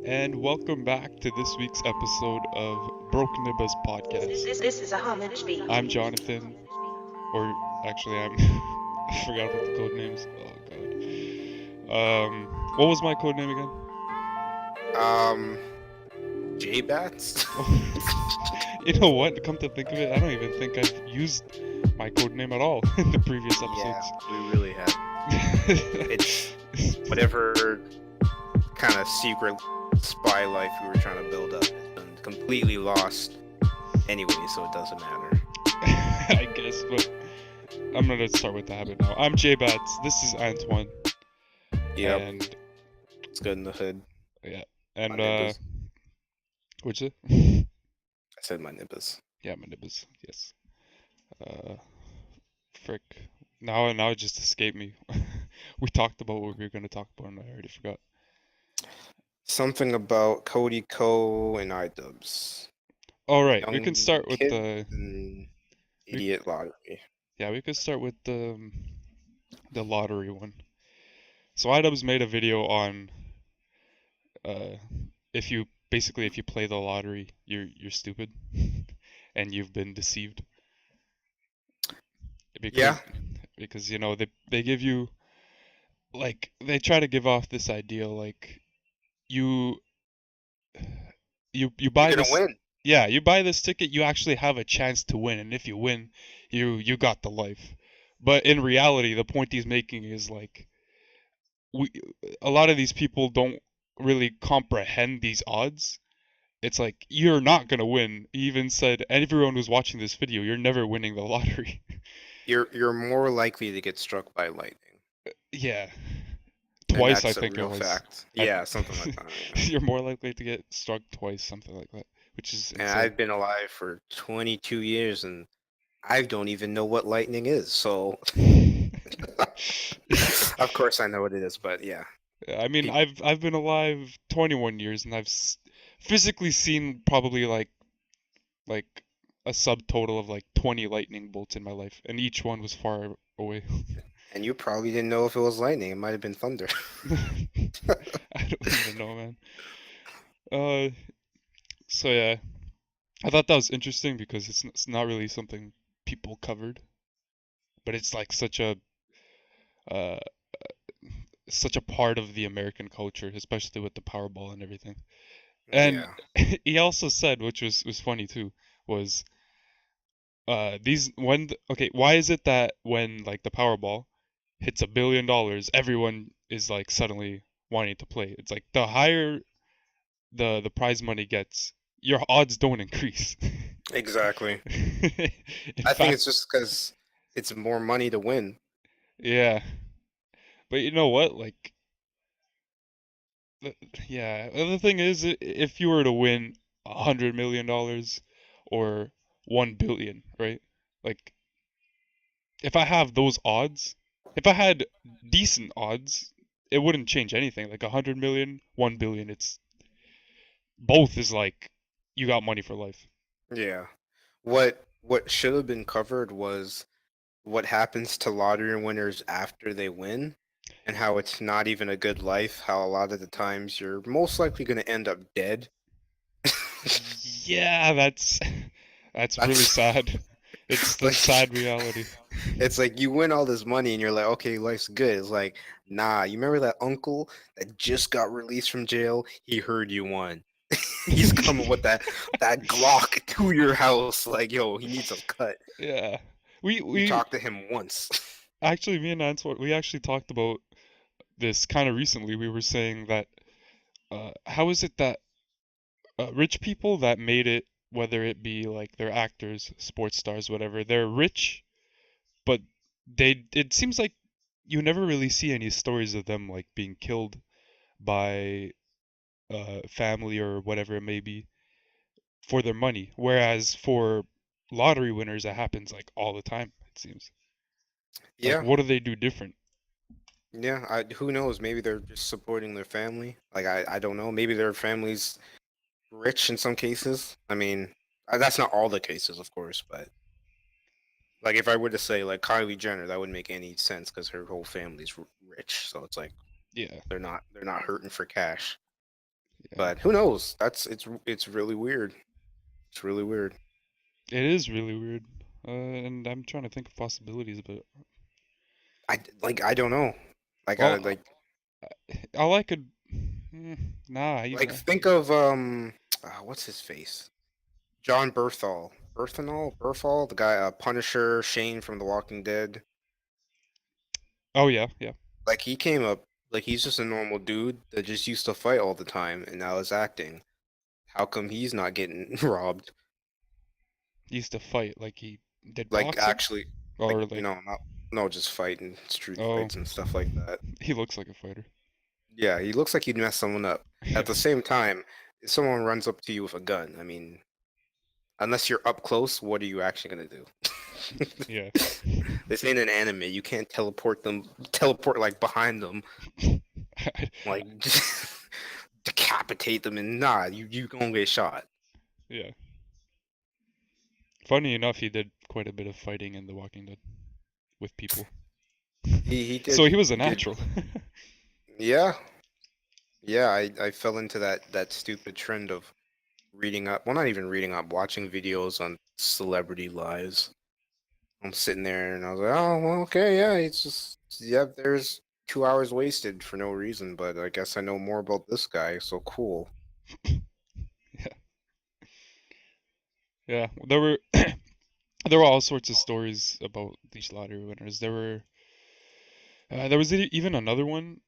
and welcome back to this week's episode of Broke Nibbas podcast. This is a homage beat. I'm Jonathan, or actually, I'm I forgot about the code names. Oh god. What was my code name again? Um, J-Bats? You know what? Come to think of it, I don't even think I've used my code name at all in the previous Yeah, episodes. we really have. It's whatever kind of secret spy life we were trying to build up has been completely lost anyway, so it doesn't matter. I guess, but I'm gonna start with the habit now. I'm J-Bats. This is Antoine. Yep, And it's good in the hood. yeah, My and Nibbas. what's it? I said my Nibbas. Yeah, my Nibbas. Yes. Uh, frick. Now it just escaped me. We talked about what we were gonna talk about, and I already forgot. Something about Cody Co and iDubbbz. All right, we can Young start with kid the. and We, idiot lottery. yeah, we could start with the lottery one. So iDubbbz made a video on uh if you basically if you play the lottery, you're stupid, and you've been deceived Yeah, because you know they give you like they try to give off this idea like you you you're buy gonna this. win. Yeah, you buy this ticket, you actually have a chance to win, and if you win, you got the life. But in reality, the point he's making is like we a lot of these people don't really comprehend these odds. It's like you're not gonna win. He even said, and everyone who's watching this video, you're never winning the lottery. You're more likely to get struck by lightning, Yeah, and twice I that's a think it real was. fact. I, Yeah, something like that. Yeah. you're more likely to get struck twice, something like that, which is And insane. I've been alive for 22 years and I don't even know what lightning is. So, of course, I know what it is, but yeah. I mean, Pe- I've been alive 21 years, and physically seen probably like a subtotal of like 20 lightning bolts in my life, and each one was far away. and you probably didn't know if it was lightning. It might have been thunder. I don't even know, man. Uh, so yeah, I thought that was interesting because it's not really something people covered, but it's like uh such a part of the American culture, especially with the Powerball and everything. And Yeah. he also said, which was funny too, was these okay, why is it that when like the Powerball hits $1 billion, everyone is like suddenly wanting to play? It's like the higher the prize money gets, your odds don't increase. Exactly. In I think fact, it's just because it's more money to win. yeah. But you know what? Like, yeah. The thing is, if you were to win $100 million or 1 billion, right? Like, if I have those odds, if I had decent odds, it wouldn't change anything. Like 100 million, 1 billion, it's both is like you got money for life. Yeah. What should have been covered was what happens to lottery winners after they win and how it's not even a good life, how a lot of the times you're most likely going to end up dead. Yeah, that's really That's sad. It's the like sad reality. it's like you win all this money and you're like, okay, life's good. It's like, nah, you remember that uncle that just got released from jail? He heard you won. He's coming with that Glock to your house. Like, yo, he needs a cut. Yeah. We You we talked to him once. actually me and Antoine we actually talked about this kind of recently. We were saying that how is it that rich people that made it, whether it be like they're actors, sports stars, whatever, they're rich, but it seems like you never really see any stories of them like being killed by family or whatever it may be for their money. Whereas for lottery winners, it happens like all the time, it seems. Like, Yeah, what do they do different? yeah. Who knows? Maybe they're just supporting their family. Like, I don't know. Maybe their family's rich in some cases. I mean, that's not all the cases, of course, but like if I were to say like Kylie Jenner, that wouldn't make any sense because her whole family's rich. So it's like Yeah, they're not hurting for cash. Yeah. But who knows? It's really weird. It's really weird. It is really weird. And I'm trying to think of possibilities, but I don't know. Like I well, like all I could, nah, like even think of what's his face? John Berthal, the guy, Punisher, Shane from The Walking Dead. oh yeah, yeah. Like he came up, like he's just a normal dude that just used to fight all the time, and now is acting. How come he's not getting robbed? He used to fight like he did Like boxing, actually, like or like, not no, just fighting street oh, fights and stuff like that. he looks like a fighter. Yeah, he looks like he'd mess someone up. At Yeah, the same time, if someone runs up to you with a gun, I mean, unless you're up close, what are you actually gonna do? yeah. This ain't an anime. You can't teleport like behind them, like decapitate them, and nah, you gonna get shot. Yeah. Funny enough, he did quite a bit of fighting in The Walking Dead with people. He So he did was a he did natural. yeah, yeah. I fell into that stupid trend of reading up. Well, not even reading up, watching videos on celebrity lives. I'm sitting there and I was like, oh, well, okay, yeah, it's just, yeah, there's 2 hours wasted for no reason, but I guess I know more about this guy, so cool. Yeah. Yeah. There were all sorts of stories about these lottery winners. There was even another one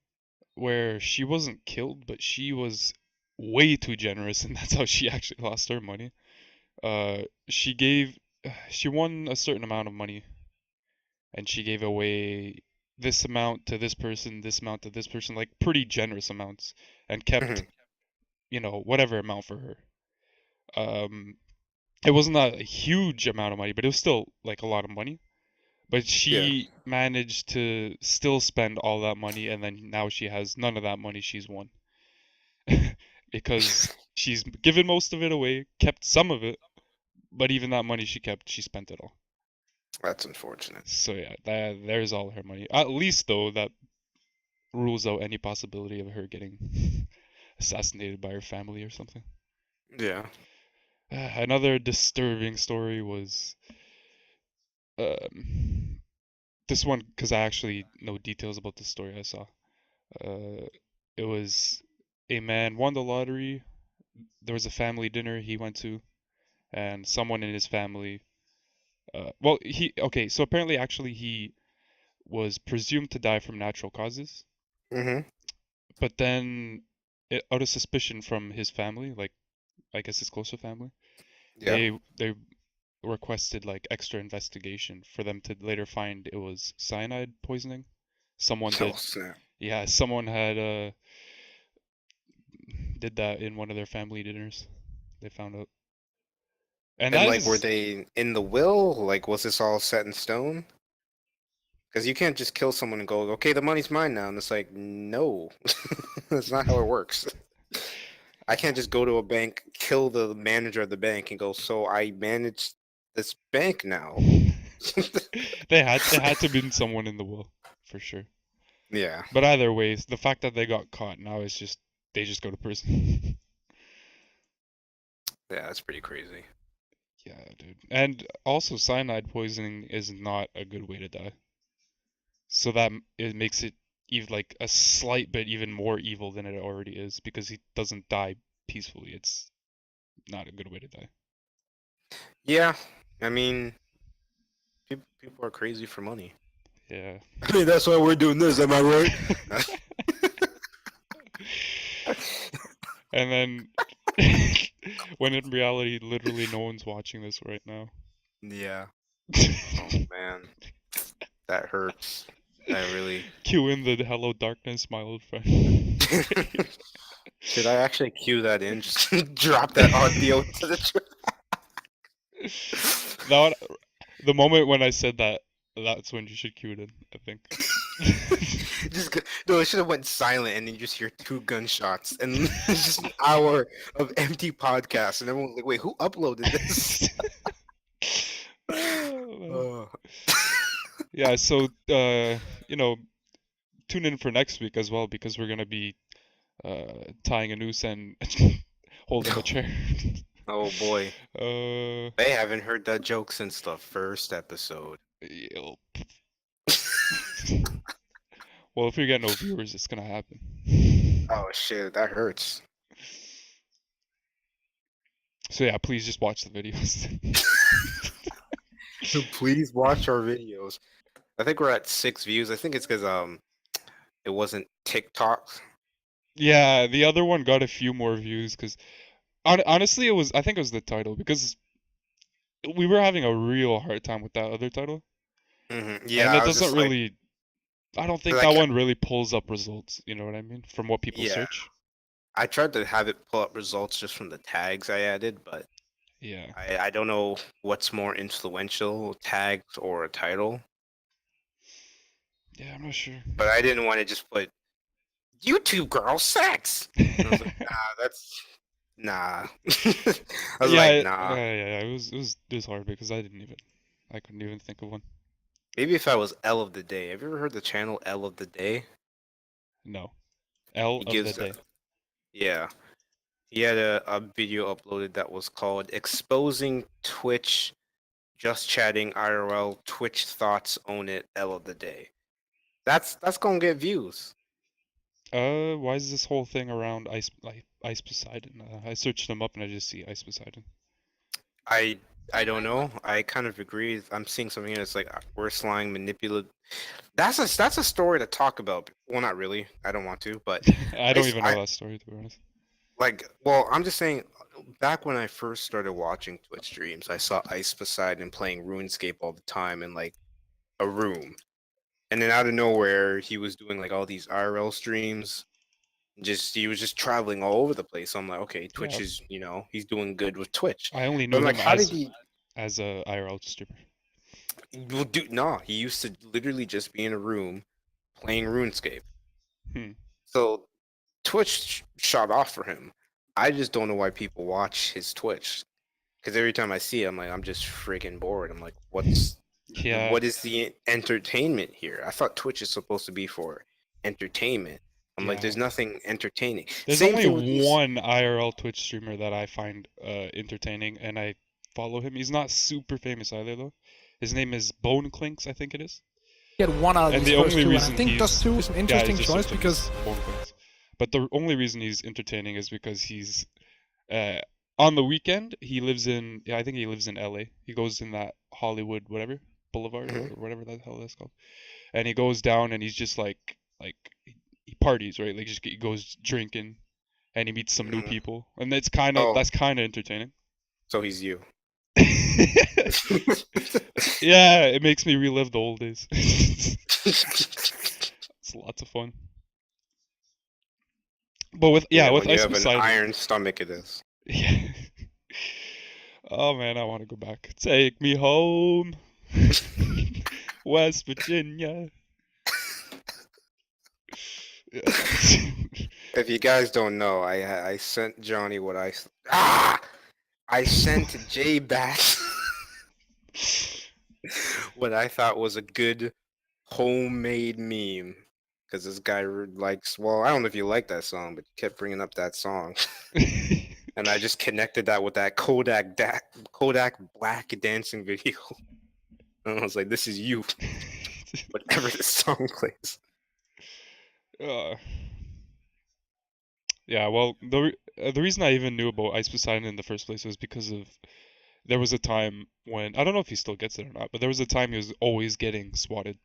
where she wasn't killed, but she was way too generous, and that's how she actually lost her money. She gave, she won a certain amount of money, and she gave away this amount to this person, this amount to this person, like pretty generous amounts, and kept, Mhm. whatever amount for her. Um, it wasn't a huge amount of money, but it was still like a lot of money. But Yeah, she managed to still spend all that money, and then now she has none of that money she's won because she's given most of it away, kept some of it, but even that money she kept, she spent it all. that's unfortunate. So yeah, there's all her money. At least though, that rules out any possibility of her getting assassinated by her family or something. Yeah. Another disturbing story was um, this one because I actually know details about the story I saw. Uh, it was a man won the lottery. There was a family dinner he went to, and someone in his family. Well, okay. So apparently, actually, he was presumed to die from natural causes, Mm-hmm. but then, out of suspicion from his family, like I guess his closer family, Yeah. they requested like extra investigation for them to later find it was cyanide poisoning. Someone Oh did, snap! yeah, someone had did that in one of their family dinners. They found out, and And that like, were is they in the will? Like, was this all set in stone? Because you can't just kill someone and go, okay, the money's mine now. And it's like, no, that's not how it works. I can't just go to a bank, kill the manager of the bank, and go, so I manage this bank now. they had to be someone in the will for sure. Yeah, But either way, the fact that they got caught now is just they just go to prison. yeah, that's pretty crazy. Yeah, dude. And also cyanide poisoning is not a good way to die. So that it makes it even like a slight bit even more evil than it already is because he doesn't die peacefully. It's not a good way to die. Yeah, I mean, people are crazy for money. Yeah. I mean, that's why we're doing this. Am I right? And then when in reality literally no one's watching this right now. Yeah. Oh man, that hurts. That really. Cue in the hello darkness smile friend. Should I actually cue that in? Just drop that audio to the Now, the moment when I said that, that's when you should cue it in, I think. no, it should have went silent, and then you just hear two gunshots, and it's just an hour of empty podcast, and everyone's like, "Wait, who uploaded this?" Oh, man. Oh, Yeah, so you know, tune in for next week as well because we're gonna be tying a noose and holding a chair. Oh boy, uh, they haven't heard that joke since the first episode. Yep. Well, if we get no viewers, it's gonna happen. Oh shit, that hurts. So yeah, please just watch the videos. Please watch our videos. I think we're at 6 views. I think it's because it wasn't TikTok. Yeah, the other one got a few more views because honestly, I think it was the title because we were having a real hard time with that other title, and Yeah, it I was doesn't just like, really. I don't think 'cause I that kept, one really pulls up results. You know what I mean? From what people yeah, search. I tried to have it pull up results just from the tags I added, but Yeah. I don't know what's more influential, tags or a title. Yeah, I'm not sure. But I didn't want to just put YouTube girl sex. And I was like, nah, that's nah. I was like, nah. Yeah. It was hard because I couldn't even think of one. Maybe if I was L of the day. Have you ever heard the channel L of the day? No. L He of the gives, day. yeah. He had a video uploaded that was called "Exposing Twitch Just Chatting IRL Twitch Thoughts Own It L of the Day." That's gonna get views. Why is this whole thing around Ice Poseidon? I searched him up and I just see Ice Poseidon. I I don't know. I kind of agree. I'm seeing something here that's like we're slang manipulative. That's a story to talk about. Well, not really. I don't want to, but I don't even I know that story to be honest. like. Well, I'm just saying. Back when I first started watching Twitch streams, I saw Ice Poseidon playing RuneScape all the time in like a room, and then out of nowhere, he was doing like all these IRL streams. Just he was just traveling all over the place. So I'm like, okay, Yeah, Twitch is he's doing good with Twitch. I only But knew I'm like, him how did he? as a IRL streamer. Well, dude, no, he used to literally just be in a room playing RuneScape. Hmm. So Twitch shot off for him. I just don't know why people watch his Twitch. Because every time I see it, I'm like, I'm just freaking bored. I'm like, Yeah, what is the entertainment here? I thought Twitch is supposed to be for entertainment. I'm like, yeah. there's nothing entertaining. There's Same only thing with these. one IRL Twitch streamer that I find entertaining, and I follow him. He's not super famous either, though. His name is Bone Clinks, I think it is. Get one out of And these the first only two, and I reason think Dust 2 is an yeah, interesting just choice search him, because he's Bone Clinks. But the only reason he's entertaining is because he's uh, on the weekend. He lives in, yeah, I think he lives in LA. He goes in that Hollywood whatever Boulevard or Mhm, whatever the hell that's called. And he goes down and he's just like he parties, right? Like just he goes drinking and he meets some new mhm. people, and Oh, that's kind of entertaining. so he's you. Yeah, it makes me relive the old days. It's lots of fun. But Yeah, with when you Ice have an Poseidon, iron stomach, it is. yeah. Oh man, I want to go back. Take me home, West Virginia. Yeah. If you guys don't know, I sent Johnny I sent Jay back what I thought was a good homemade meme because this guy likes. Well, I don't know if you like that song, but you kept bringing up that song, and I just connected that with that Kodak Black dancing video, and I was like, "This is you." Whatever this song plays. uh, yeah, well, the reason I even knew about Ice Poseidon in the first place was because of there was a time when I don't know if he still gets it or not, but there was a time he was always getting swatted.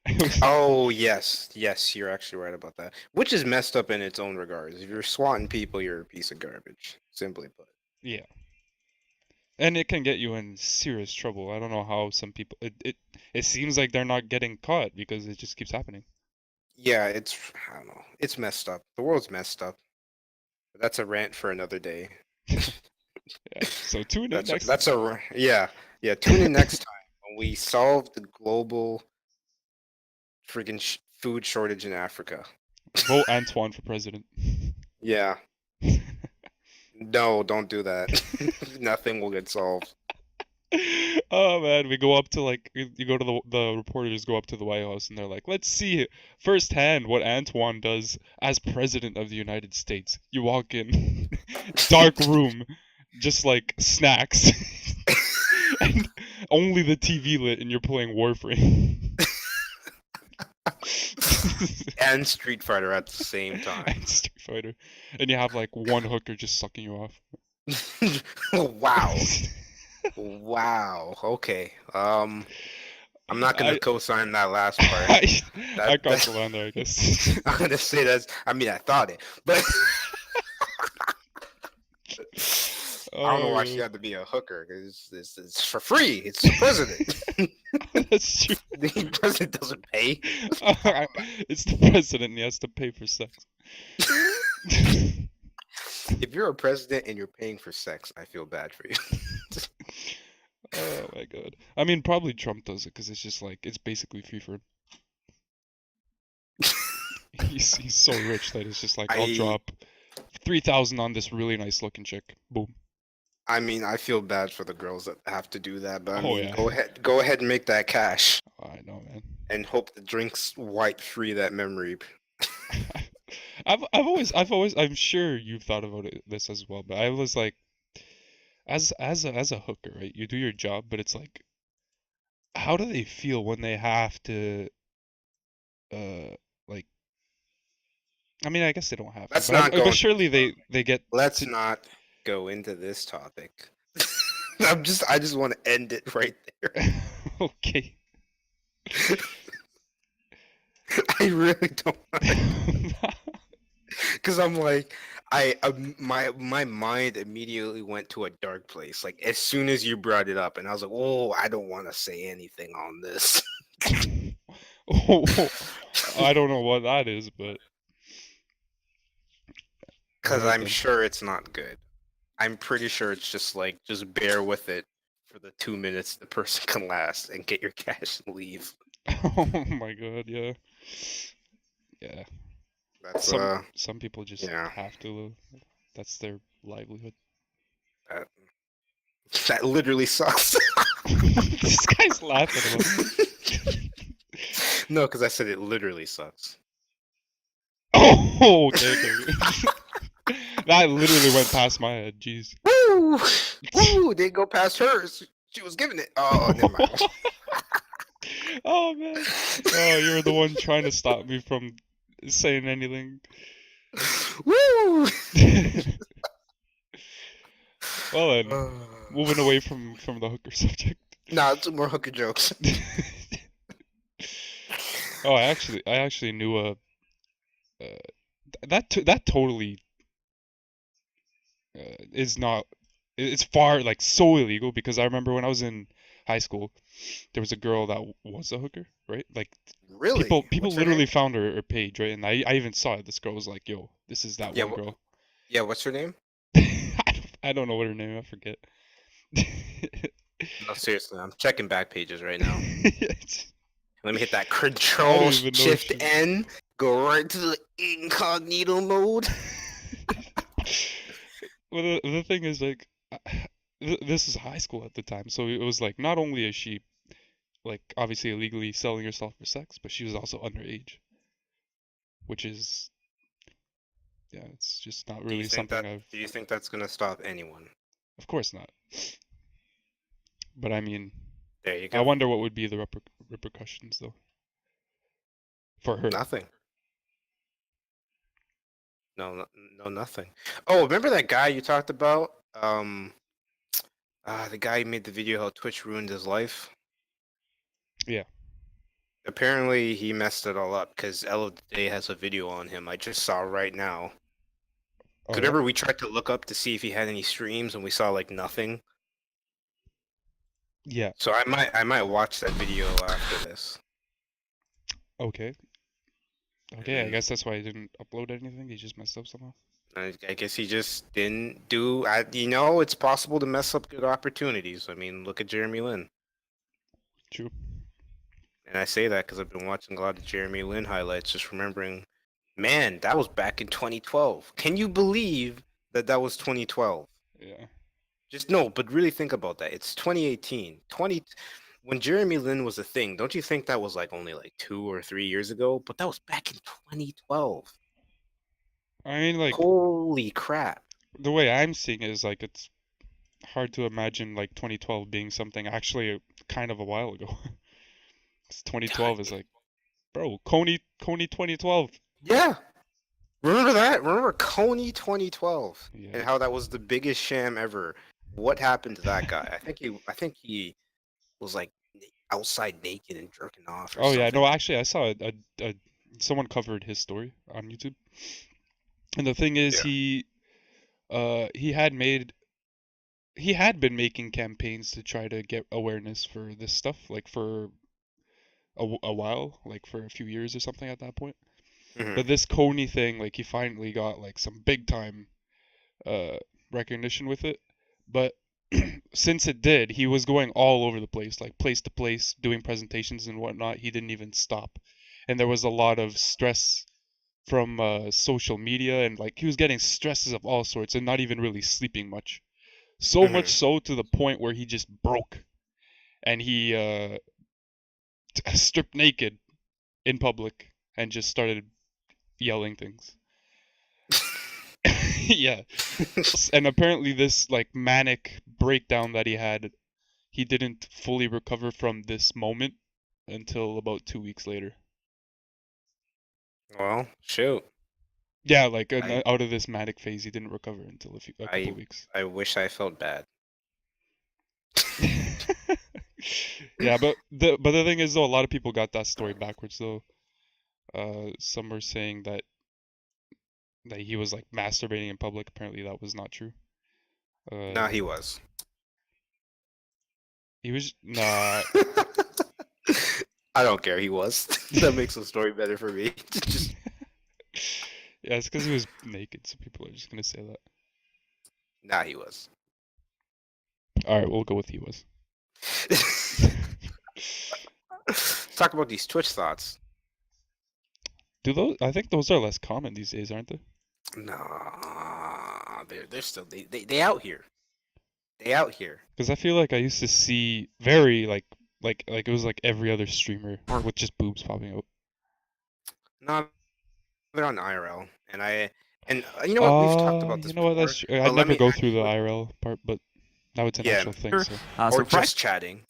It was, Oh yes, yes, you're actually right about that. Which is messed up in its own regards. If you're swatting people, you're a piece of garbage. Simply put. yeah, and it can get you in serious trouble. I don't know how some people it seems like they're not getting caught because it just keeps happening. Yeah, I don't know. It's messed up. The world's messed up. But that's a rant for another day. Yeah, so tune in That's a, next that's time. a yeah, yeah. Tune in next time when we solve the global freaking food shortage in Africa. Vote Antoine for president. Yeah. No, don't do that. Nothing will get solved. Oh man, we go up to like you go to the reporters go up to the White House and they're like, let's see firsthand what Antoine does as president of the United States. You walk in, dark room, just like snacks, and only the TV lit, and you're playing Warframe. And Street Fighter at the same time. And Street Fighter, and you have like one hooker just sucking you off. Wow. Wow. Okay. I'm not gonna I co-sign that last part. I I That, crossed that the line there, I guess. I'm gonna say that's. I mean, I thought it, but I don't know why she Oh, had to be a hooker. Cause it's for free. It's the president. that's true. The president doesn't pay. It's the president, and he has to pay for sex. If you're a president and you're paying for sex, I feel bad for you. Oh my god. I mean, probably Trump does it because it's just like it's basically free for him. He's so rich that it's just like I'll I drop 3,000 on this really nice looking chick. Boom. I mean, I feel bad for the girls that have to do that, but I Oh mean, yeah. go ahead and make that cash I know, man. and hope the drinks wipe free that memory. I'm sure you've thought about this as well, but I was like, as a hooker, right? You do your job, but it's like, how do they feel when they have to, like, I mean, I guess they don't have to, Let's not go. but surely they get Let's to. not go into this topic. I just want to end it right there. Okay. I really don't because I'm like my mind immediately went to a dark place like as soon as you brought it up and I was like, oh, I don't want to say anything on this. Oh, I don't know what that is, but go Because ahead I'm then. sure it's not good. I'm pretty sure it's just like just bear with it for the 2 minutes the person can last and get your cash and leave. Oh my god, yeah. Yeah. That's Some people just yeah. have to live. That's their livelihood. That, that literally sucks. This guy's laughing about. No, because I said it literally sucks. Oh, okay, okay. That literally went past my head. Jeez. Woo! Woo! Didn't go past hers. She was giving it. Oh, never mind. Oh man. Oh, you were the one trying to stop me from saying anything. Woo! Well then, moving away from the hooker subject. Nah, 2 more hooker jokes. Oh, I actually knew that totally is not. It's far like so illegal because I remember when I was in high school, there was a girl that was a hooker, right? Like people Really? people What's her literally name? found her page, right? And I even saw it. This girl was like, "Yo, this is that Yeah, one girl." yeah. What's her name? I don't know what her name. I forget. No, seriously, I'm checking back pages right now. Let me hit that I Control don't even know if Shift she's. N. Go right to the incognito mode. Well, the thing is, like, this is high school at the time, so it was like, not only is she, like, obviously illegally selling herself for sex, but she was also underage, which is, yeah, it's just not Do you really think something that? I've, Do you think that's gonna stop anyone? of course not. But I mean, There you I go. wonder what would be the repercussions, though, for her. Nothing. No, no, nothing. Oh, remember that guy you talked about? The guy who made the video how Twitch ruined his life. Yeah. Apparently, he messed it all up because L of the Day has a video on him. I just saw right now. Oh, yeah? Remember, we tried to look up to see if he had any streams, and we saw like nothing. Yeah. So I might watch that video after this. Okay. Okay, I And guess that's why I didn't upload anything. He just messed up somehow. I guess he just didn't do. It's possible to mess up good opportunities. I mean, look at Jeremy Lin. True. And I say that because I've been watching a lot of Jeremy Lin highlights, just remembering, man, that was back in 2012. Can you believe that that was 2012? Yeah. Just no, but really think about that. It's 2018. When Jeremy Lin was a thing, don't you think that was like only like 2 or 3 years ago? But that was back in 2012. I mean, like Holy crap. the way I'm seeing it is like it's hard to imagine like 2012 being something actually kind of a while ago. 'Cause 2012 is like, bro, Coney 2012. Yeah. Remember that? Remember Coney 2012 Yeah. and how that was the biggest sham ever. What happened to that guy? I think he was like outside naked and jerking off or Oh yeah, something no, like. actually I saw someone covered his story on YouTube. And the thing is Yeah. he had been making campaigns to try to get awareness for this stuff like for a while, like for a few years or something at that point. Hmm. But this Coney thing, like he finally got like some big time uh recognition with it. But since it did, he was going all over the place, like place to place, doing presentations and whatnot. He didn't even stop. And there was a lot of stress from social media, and like he was getting stresses of all sorts and not even really sleeping much. So much Hmm. so to the point where he just broke and he stripped naked in public and just started yelling things. Yeah. And apparently this like manic breakdown that he had, he didn't fully recover from this moment until about 2 weeks later. Well, shoot. Yeah, like I out of this manic phase, he didn't recover until a couple I of weeks. I wish I felt bad. Yeah, but the thing is though, a lot of people got that story backwards though. Some were saying that he was like masturbating in public. Apparently, that was not true. Nah, Uh, he was. he was nah. I don't care. He was. That makes the story better for me. Just Yeah, it's because he was naked, so people are just gonna say that. nah, he was. All right, we'll go with he was. Let's talk about these Twitch thoughts. Do those? I think those are less common these days, aren't they? Nah, they're still they out here. They out here. Because I feel like I used to see very like it was like every other streamer with just boobs popping out. No, they're on IRL, and you know what? We've talked about this You know what? That's before, true. I'd but let never me go through the actually. IRL part, but now it's an Yeah, actual thing, so or So just chatting.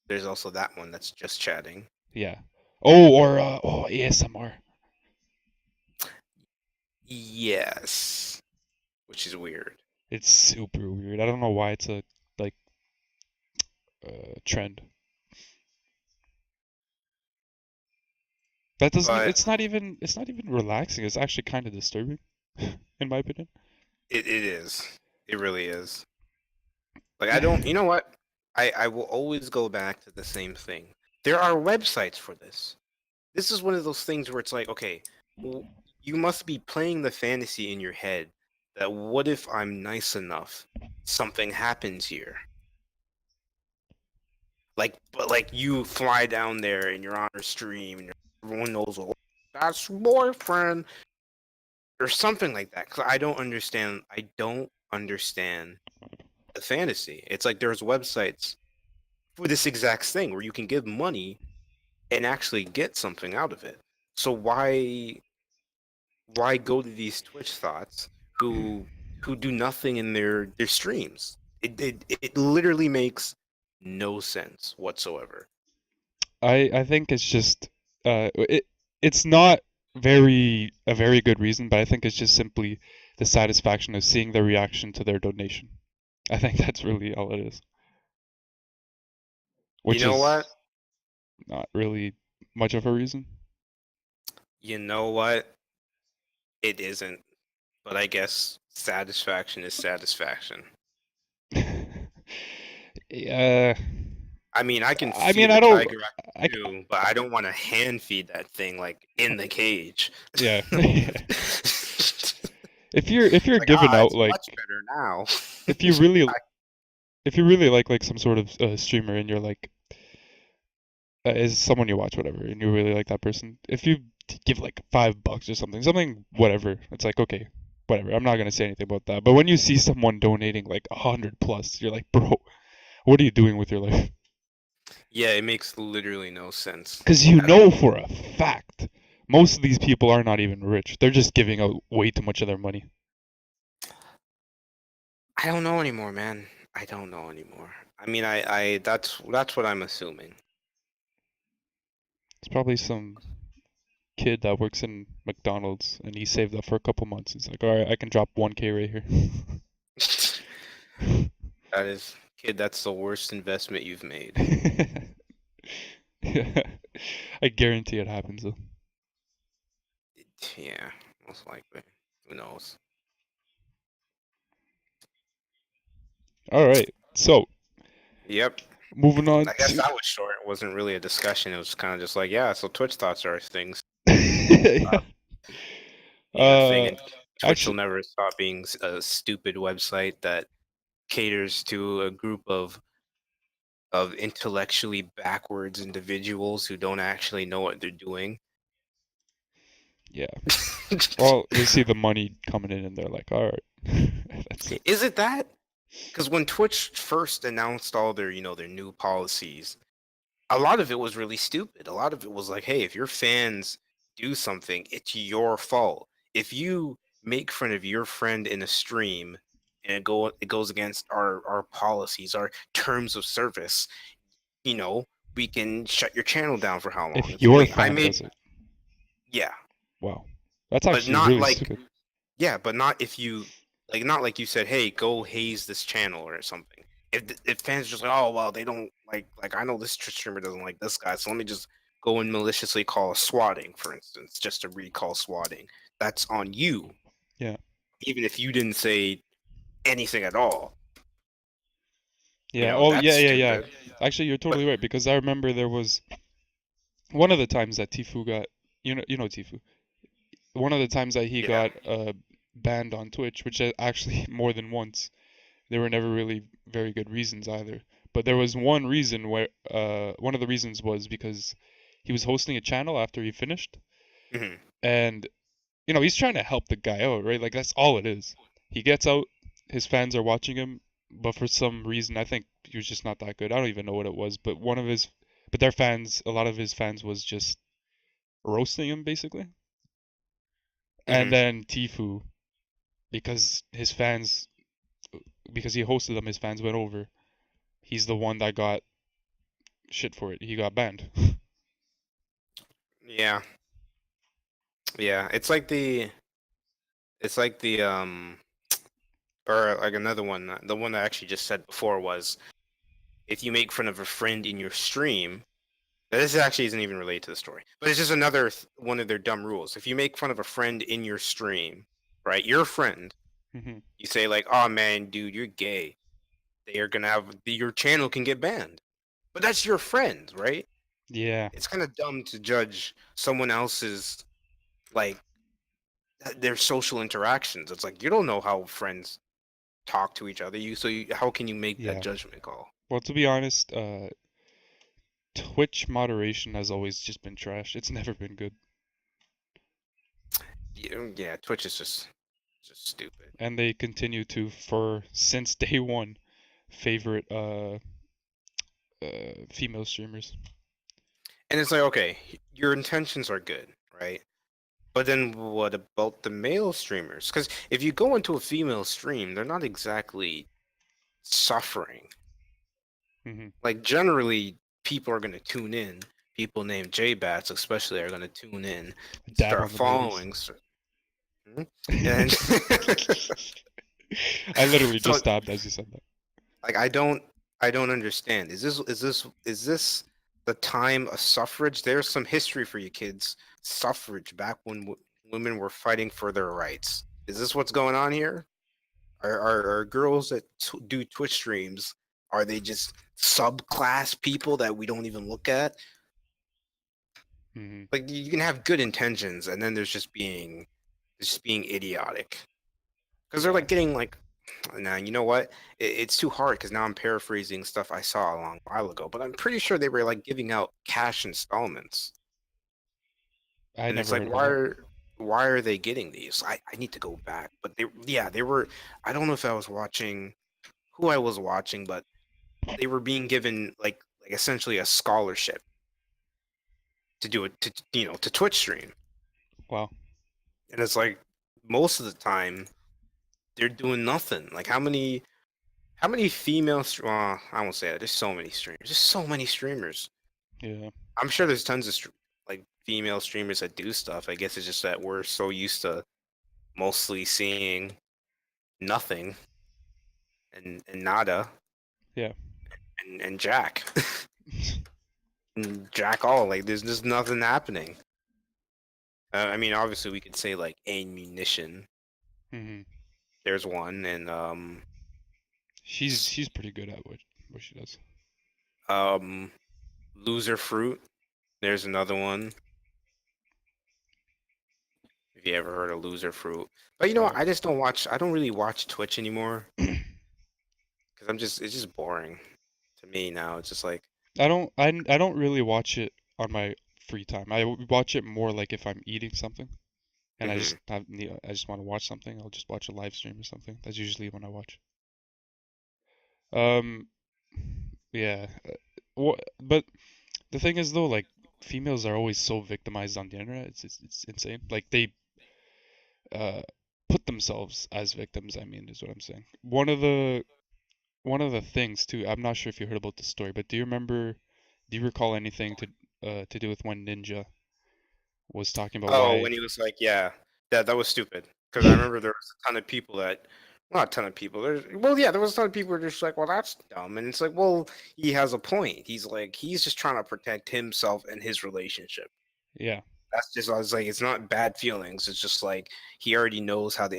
There's also that one that's just chatting. yeah. Oh, or ASMR. Yes, which is weird. It's super weird. I don't know why it's a like trend. That doesn't. But It's not even relaxing. It's actually kind of disturbing, in my opinion. it is. It really is. Like I don't. You know what? I will always go back to the same thing. There are websites for this. This is one of those things where it's like, okay, w- you must be playing the fantasy in your head that what if I'm nice enough, something happens here. Like, but like you fly down there and you're on a stream and everyone knows, oh, that's your boyfriend or something like that. Cause I don't understand. I don't understand the fantasy. It's like there's websites for this exact thing where you can give money and actually get something out of it. So why go to these Twitch thoughts who do nothing in their streams? It literally makes no sense whatsoever. I think it's just it's not a very good reason, but I think it's just simply the satisfaction of seeing the reaction to their donation. I think that's really all it is, You which know what? is not really much of a reason. You know what? It isn't. But I guess satisfaction is satisfaction. Yeah, I mean, I can I mean feed I a don't tiger I too, but I don't want to hand feed that thing like in the cage. yeah. It's If you're like, giving out it's like much better now. if you really I, if you really like some sort of streamer and you're like is someone you watch whatever and you really like that person, if you give like $5 or something whatever, it's like okay, whatever. I'm not gonna say anything about that. But when you see someone donating like 100 plus, you're like, bro, what are you doing with your life? Yeah, it makes literally no sense Because you at all. know for a fact most of these people are not even rich. They're just giving out way too much of their money. I don't know anymore, man. I don't know anymore. I mean, that's what I'm assuming. It's probably some kid that works in McDonald's and he saved up for a couple months. He's like, all right, I can drop 1K right That is, kid, that's the worst investment you've made. here. Yeah. I guarantee it happens though. Yeah, most likely. Who knows? All right. So, Yep. moving on I guess to that was short. It wasn't really a discussion. It was kind of just like, yeah, so Twitch thoughts are things. yeah. Being a thing, and Twitch will Actually, never stop being a stupid website that caters to a group of intellectually backwards individuals who don't actually know what they're doing. yeah. Well, they see the money coming in and they're like, all right, that's it. Is it that? Because when Twitch first announced all their, their new policies, a lot of it was really stupid. A lot of it was like, hey, if your fans do something, it's your fault. If you make fun of your friend in a stream and it goes against our policies, our terms of service, we can shut your channel down for how long? If If you your make fan does it, yeah, wow, that's but actually not really like stupid. yeah, but not if you not like you said, hey, go haze this channel or something. If fans are just like, oh well, they don't like I know this Twitch streamer doesn't like this guy, so let me just go and maliciously call a swatting, for instance, just to recall swatting. That's on you, Yeah. even if you didn't say anything at all. Yeah. Oh, That's yeah, yeah, yeah. stupid. Actually, you're But totally right because I remember there was one of the times that Tifu got, you know Tifu. One of the times that he yeah. got banned on Twitch, which actually more than once. There were never really very good reasons either. But there was one reason where one of the reasons was because he was hosting a channel after he finished, Hmm. and he's trying to help the guy out, right? Like that's all it is. He gets out, his fans are watching him, but for some reason I think he was just not that good. I don't even know what it was, but their fans, a lot of his fans was just roasting him basically. And Hmm. then Tifu, because his fans, because he hosted them, his fans went over. He's the one that got shit for it. He got banned. Yeah. Yeah. It's like the or like another one. The one I actually just said before was if you make fun of a friend in your stream. This actually isn't even related to the story, but it's just another one of their dumb rules. If you make fun of a friend in your stream, right, your friend, Hmm. you say like, "Oh man, dude, you're gay." They are gonna have your channel can get banned, but that's your friend, right? Yeah, It's kind of dumb to judge someone else's like their social interactions. It's like you don't know how friends talk to each other. How can you make that yeah. judgment call? Well, to be honest, Twitch moderation has always just been trash. It's never been good, Yeah, Twitch is just stupid. and they continue to, for since day one, favorite female streamers. And it's like, okay, your intentions are good, right? But then what about the male streamers? Because if you go into a female stream, they're not exactly suffering. Hmm. Like generally, people are going to tune in. People named J-Bats especially are going to tune in, Dab start on the ladies. following, hmm? And I literally so just dabbed as you said that. like I don't understand. Is this the time of suffrage? There's some history for you kids. Suffrage back when women were fighting for their rights. Is this what's going on here? Are girls that do Twitch streams, are they just subclass people that we don't even look at? Hmm. Like you can have good intentions and then there's just being idiotic. Because they're Yeah, like getting like now you know what? It's too hard because now I'm paraphrasing stuff I saw a long while ago, but I'm pretty sure they were like giving out cash installments. I And it's never like heard of that. why are they getting these? I need to go back, but they were. I don't know if I was watching who I was watching, but they were being given like essentially a scholarship to do it to to Twitch stream, Wow. and it's like most of the time they're doing nothing. Like how many female? I won't say that. There's so many streamers. There's so many streamers. Yeah. I'm sure there's tons of like female streamers that do stuff. I guess it's just that we're so used to mostly seeing nothing and nada Yeah. and Jack and Jack all like there's just nothing happening. I mean, obviously we could say like ammunition. Mhm. There's one, and She's pretty good at what she does. um, loser fruit. There's another one. If you ever heard of loser fruit, but you know what? Uh, I just don't watch. I don't really watch Twitch anymore because it's just boring to me now. It's just like, I don't really watch it on my free time. Watch it more like if I'm eating something and mhm. I just want to watch something. I'll just watch a live stream or something. That's usually when I watch. Um, yeah. But the thing is though, like females are always so victimized on the internet. It's insane. Like they uh put themselves as victims, I mean, is what I'm saying. One of the things too, I'm not sure if you heard about the story, but do you recall anything to do with when Ninja was talking about Oh, why when he was like, yeah, that was stupid. Because I remember there was a ton of people that, well, not a ton of people. Well, yeah, there was a ton of people who were just like, well, that's dumb, and it's like, well, he has a point. He's just trying to protect himself and his relationship. yeah. That's just I was like, it's not bad feelings. It's just like he already knows how the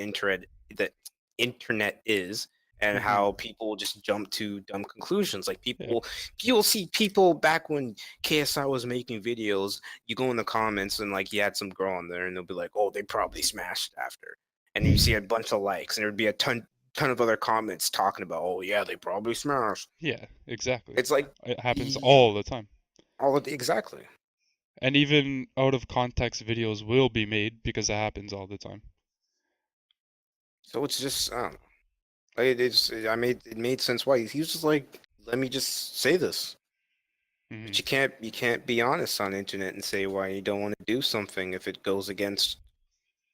internet is and Hmm. how people will just jump to dumb conclusions. Like Yeah. you'll see people back when KSI was making videos, you go in the comments and like he had some girl on there and they'll be like, oh, they probably smashed after. And then you see a bunch of likes and there'd be a ton of other comments talking about, oh yeah, they probably smashed. Yeah, exactly. It's like It happens all the time. exactly. And even out of context videos will be made because it happens all the time. So it's just I don't know. It made sense why he was just like, let me just say this. But Hmm. you can't be honest on the internet and say why you don't want to do something if it goes against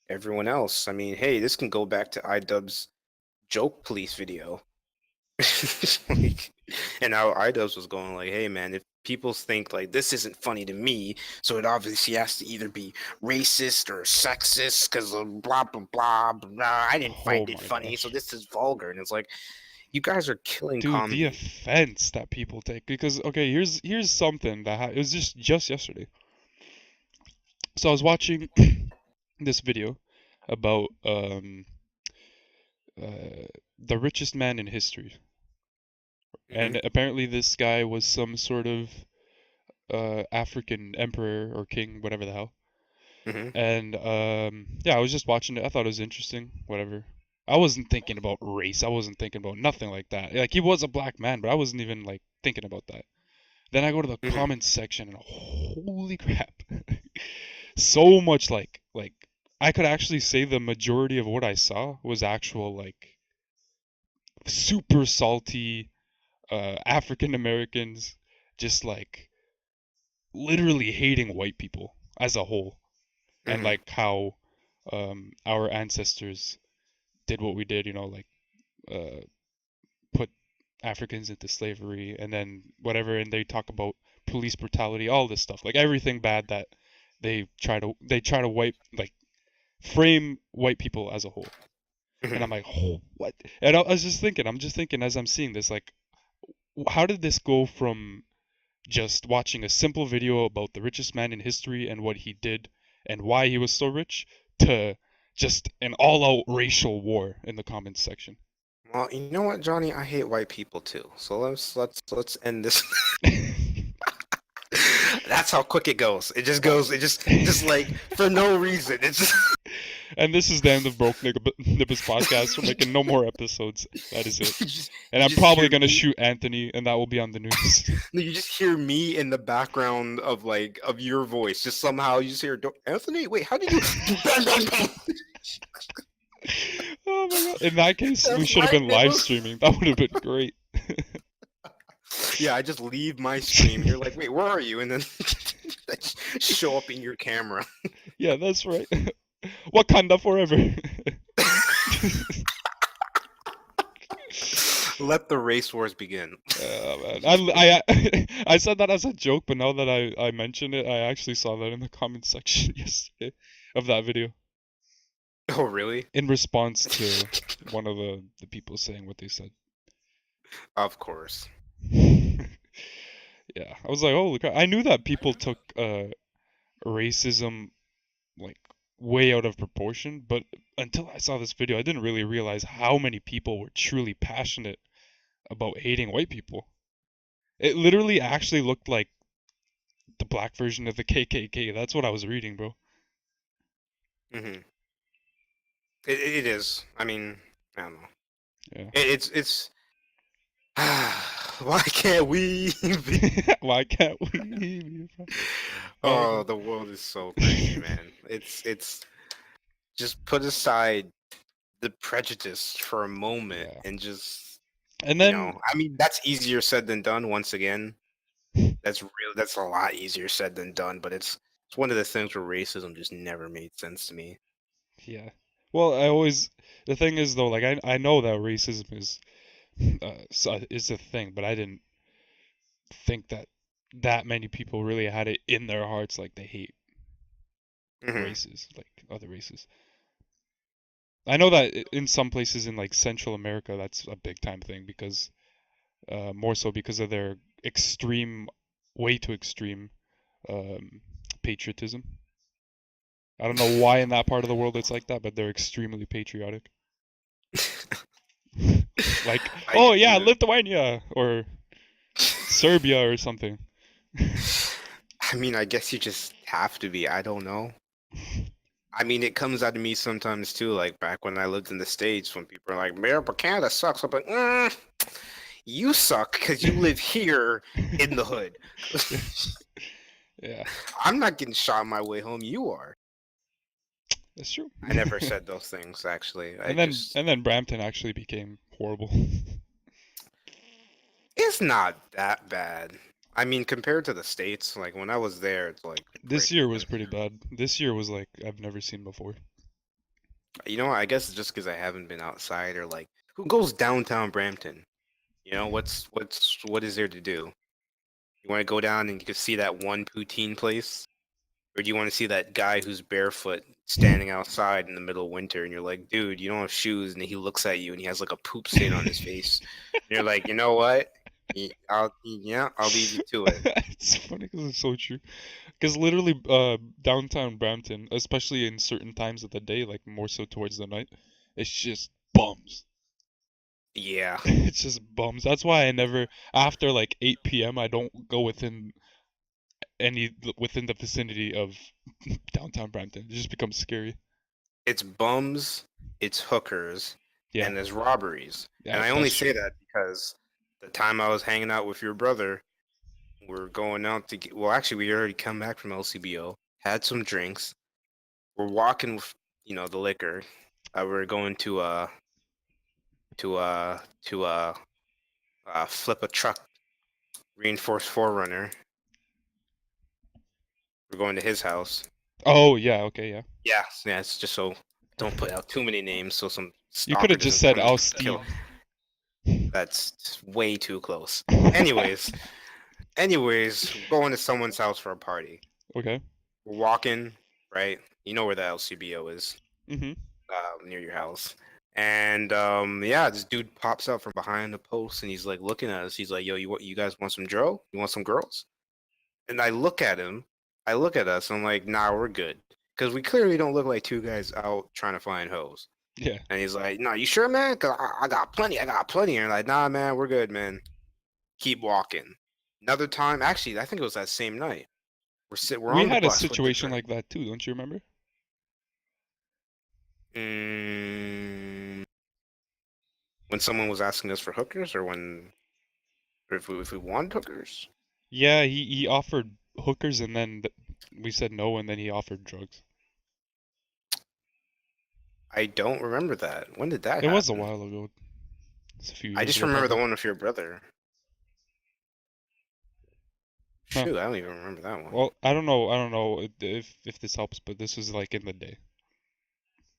everyone else. I mean, hey, this can go back to iDubbbz's joke police video. Like, and how iDubbbz was going like, hey man, if people think like this isn't funny to me, so it obviously has to either be racist or sexist because of blah blah blah blah. I didn't Oh find it my funny, so gosh. this is vulgar. And it's like, you guys are killing Dude, the comedy. offense that people take because okay, here's something it was just yesterday. So I was watching this video about the richest man in history. Hmm. And apparently this guy was some sort of African emperor or king, whatever the hell. Hmm. And yeah, I was just watching it. I thought it was interesting, whatever. I wasn't thinking about race. I wasn't thinking about nothing like that. Like he was a black man, but I wasn't even like thinking about that. Then I go to the Hmm. comments section and holy crap. So much like I could actually say the majority of what I saw was actual like super salty African Americans just like literally hating white people as a whole and Hmm. like how our ancestors did what we did, you know, like uh, put Africans into slavery and then whatever, and they talk about police brutality, all this stuff, like everything bad that they try to wipe like frame white people as a whole. And I'm Hmm. like, oh, what? And I'm just thinking as I'm seeing this, like, how did this go from just watching a simple video about the richest man in history and what he did and why he was so rich to just an all-out racial war in the comments section. Well, you know what, Johnny? I hate white people too. So let's end this. That's how quick it goes. It just goes. It just like for no reason. It's just And this is the end of Nibbas podcast. We're making no more episodes. That is it. you just And you I'm just probably hear gonna me. shoot Anthony, and that will be on the news. No, you just hear me in the background of your voice. Just somehow you just hear Anthony. Wait, how did you? Bang, bang, bang. Oh my god! In that case, we That's should have right, been live Nibbas. streaming. That would have been great. Yeah, I just leave my stream. You're like, wait, where are you? And then I just show up in your camera. Yeah, that's right. Wakanda forever. Let the race wars begin. Man. I said that as a joke, but now that I mentioned it, I actually saw that in the comment section yesterday of that video Oh, really? in response to one of the people saying what they said. Of course. Yeah, I was like, oh, look, I knew that people took racism like way out of proportion, but until I saw this video, I didn't really realize how many people were truly passionate about hating white people. It literally actually looked like the black version of the KKK. That's what I was reading, bro. Mm-hmm. It is. I mean, I don't know. Yeah. It's. Why can't we be? Why can't we be friends? Oh, the world is so crazy, man. It's just put aside the prejudice for a moment Yeah. and just And then I mean that's easier said than done. Once again, that's a lot easier said than done. But it's one of the things where racism just never made sense to me. yeah. Well, the thing is though, like I know that racism is a thing, but I didn't think that many people really had it in their hearts like they hate Hmm. races, like other races. I know that in some places in like Central America that's a big time thing because more so because of their extreme, way too extreme patriotism. I don't know why in that part of the world it's like that, but they're extremely patriotic. Like, I oh yeah, can. Lithuania or Serbia or something. I mean, I guess you just have to be. I don't know. I mean, it comes out of me sometimes too. Like back when I lived in the States, when people are like, "Man, but Canada sucks," I'm like, "You suck because you live here in the hood." Yeah, I'm not getting shot on my way home. You are. that's true. I never said those things actually. I And then just and then Brampton actually became horrible. it's not that bad. I mean, compared to the States, like when I was there, it's like This great. year was pretty bad. This year was like I've never seen before. You know, I guess it's just because I haven't been outside or like who goes downtown Brampton? You know, what is there to do? You want to go down and you can see that one poutine place? Or do you want to see that guy who's barefoot standing outside in the middle of winter and you're like, dude, you don't have shoes, and he looks at you and he has like a poop stain on his face. And you're like, you know what? I'll leave you to it. It's funny because it's so true. Because literally, downtown Brampton, especially in certain times of the day, like more so towards the night, it's just bums. Yeah. It's just bums. That's why I never, after like 8 p.m., I don't go within the vicinity of downtown Brampton. It just becomes scary. It's bums, it's hookers, Yeah, and there's robberies. And yeah, I only that's say true. that because the time I was hanging out with your brother, we're going out to get, well, actually, we already come back from LCBO, had some drinks. We're walking with, the liquor. We're going to flip a truck, reinforced forerunner. We're going to his house. Oh yeah, okay, yeah. Yeah, it's just so don't put out too many names so some You could stalker have just doesn't said, come and "I'll kill. Steve." That's way too close. Anyways, going to someone's house for a party. Okay. We're walking, right? You know where the LCBO is, Mhm. near your house. And yeah, this dude pops out from behind the post and he's like looking at us. He's like, "Yo, you guys want some dro? You want some girls?" And I look at him. I look at us. I'm like, "Nah, we're good," because we clearly don't look like two guys out trying to find hoes. Yeah. And he's like, "No, you sure, man? Cause I got plenty. I got plenty." And I'm like, "Nah, man, we're good, man. Keep walking." Another time, actually, I think it was that same night. We're We on the had a bus. What situation different? like that too, don't you remember? Mm, when someone was asking us for hookers, or when or if we wanted hookers. Yeah, he offered hookers and then we said no and then he offered drugs. I don't remember that. When did that It was a happen? while ago. It's a few I years just ago remember the probably. one with your brother. Huh. Shoot, I don't even remember that one. Well, I don't know if this helps, but this was like in the day.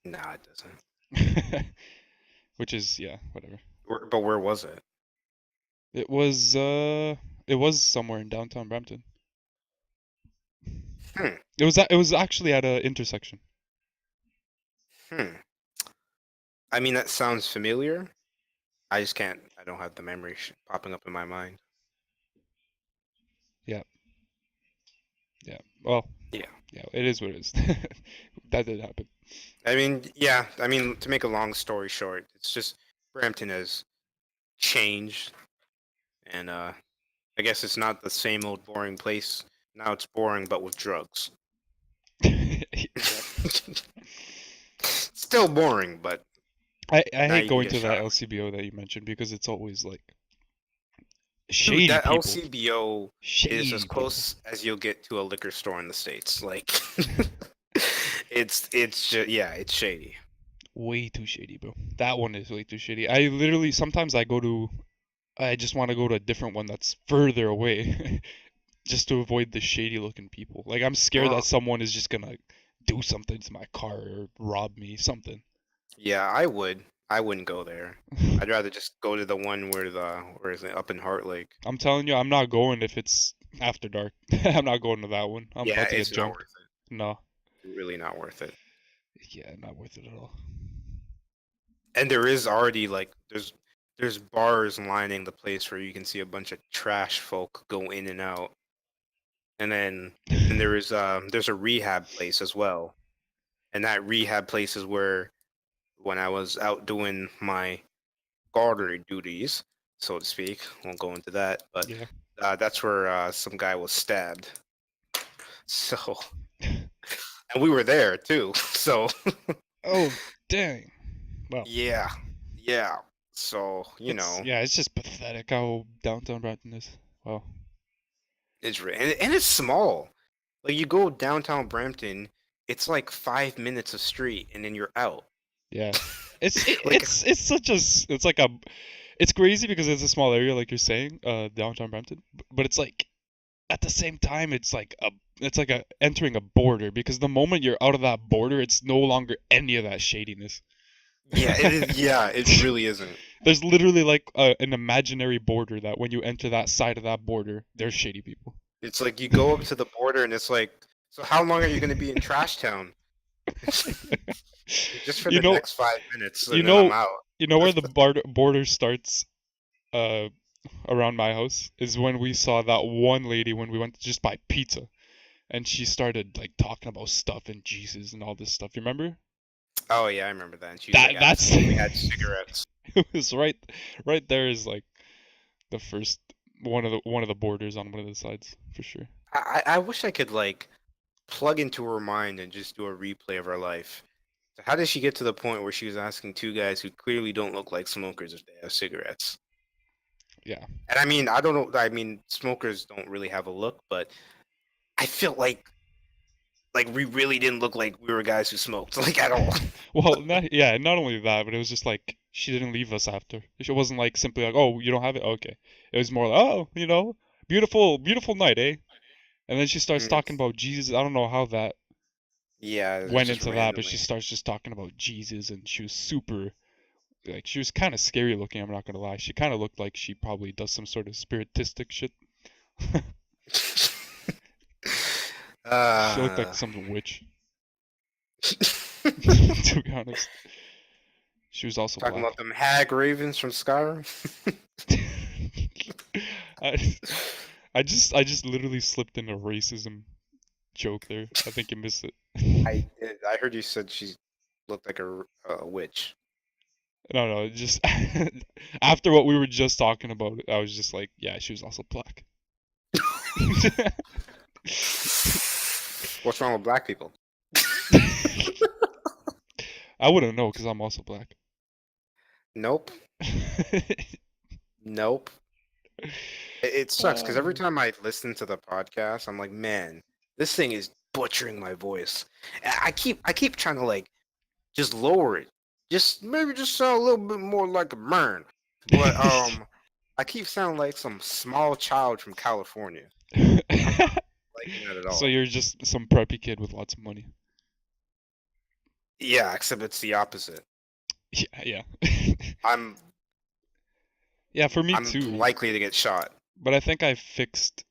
Nah, it doesn't. Which is yeah, whatever. But where was it? It was it was somewhere in downtown Brampton. Hmm. It was actually at a intersection. Hmm. I mean, that sounds familiar. I just can't. I don't have the memory popping up in my mind. Yeah. Yeah. Well, Yeah. yeah, it is what it is. That did happen. I mean, yeah. I mean, to make a long story short, it's just Brampton has changed, and I guess it's not the same old boring place. Now it's boring, but with drugs. Yeah. Still boring, but I now hate you can going get to that shot. LCBO that you mentioned because it's always like Dude, shady that people. LCBO is as Shady people. close as you'll get to a liquor store in the States. Like, it's just yeah, it's shady. Way too shady, bro. That one is way too shady. I literally sometimes I just want to go to a different one that's further away just to avoid the shady looking people. Like I'm scared that Well, someone is just gonna do something to my car or rob me, something. yeah, I would. I wouldn't go there. I'd rather just go to the one where is it up in Heart Lake. I'm telling you, I'm not going if it's after dark. I'm not going to that one. I'm Yeah, about to get it's not jumped. worth it. No. Really not worth it. Yeah, not worth it at all. And there is already like there's bars lining the place where you can see a bunch of trash folk go in and out. And then there's a rehab place as well. And that rehab place is where when I was out doing my guard duties, so to speak, won't go into that, but Yeah. that's where some guy was stabbed. So, and we were there too. So, Oh, dang. Well, yeah, yeah. So, it's just pathetic how downtown Brampton is. Well, and it's small. Like you go downtown Brampton, it's like 5 minutes of street, and then you're out. yeah. Like, It's such a it's like a it's crazy because it's a small area like you're saying, downtown Brampton, but it's like at the same time it's like a entering a border because the moment you're out of that border, it's no longer any of that shadiness. yeah, it is. Yeah, it really isn't. There's literally like an imaginary border that when you enter that side of that border, there's shady people. It's like you go up to the border, and it's like, so how long are you going to be in Trash Town? Just for You the know, next 5 minutes, you and then I'm know, out. you know where the border starts uh around my house is when we saw that one lady when we went to just buy pizza and she started like talking about stuff and Jesus and all this stuff. You remember? Oh yeah, I remember that. And she's like That's asking if we had cigarettes. it was right there is like the first one of the borders on one of the sides for sure. I wish I could like plug into her mind and just do a replay of her life. So how did she get to the point where she was asking two guys who clearly don't look like smokers if they have cigarettes? Yeah. And I mean, I don't know. I mean, smokers don't really have a look, but I feel like we really didn't look like we were guys who smoked, like at all. Well, not only that, but it was just like she didn't leave us after. It wasn't like simply like, "Oh, you don't have it." Okay. It was more like, "Oh, beautiful night, eh?" And then she starts talking It's, about Jesus. I don't know how that yeah, it's went just into that, but she randomly. starts just talking about Jesus, and she was super like she was kind of scary looking. I'm not gonna lie. She kind of looked like she probably does some sort of spiritistic shit. She looked like uh, some witch, to be honest. She was also talking black. about them hag ravens from Skyrim. I, I just literally slipped in a racism joke there. I think you missed it. I did. I heard you said she looked like a witch. No, just after what we were just talking about, I was just like, yeah, she was also black. What's wrong with black people? I wouldn't know because I'm also black. Nope. Nope. It sucks because every time I listen to the podcast, I'm like, man, this thing is butchering my voice. I keep trying to like just lower it, just maybe just sound a little bit more like a man. But I keep sounding like some small child from California. I'm not liking that at So all. you're just some preppy kid with lots of money. Yeah, except it's the opposite. Yeah. I'm Yeah, for me I'm too. likely to get shot. But I think I fixed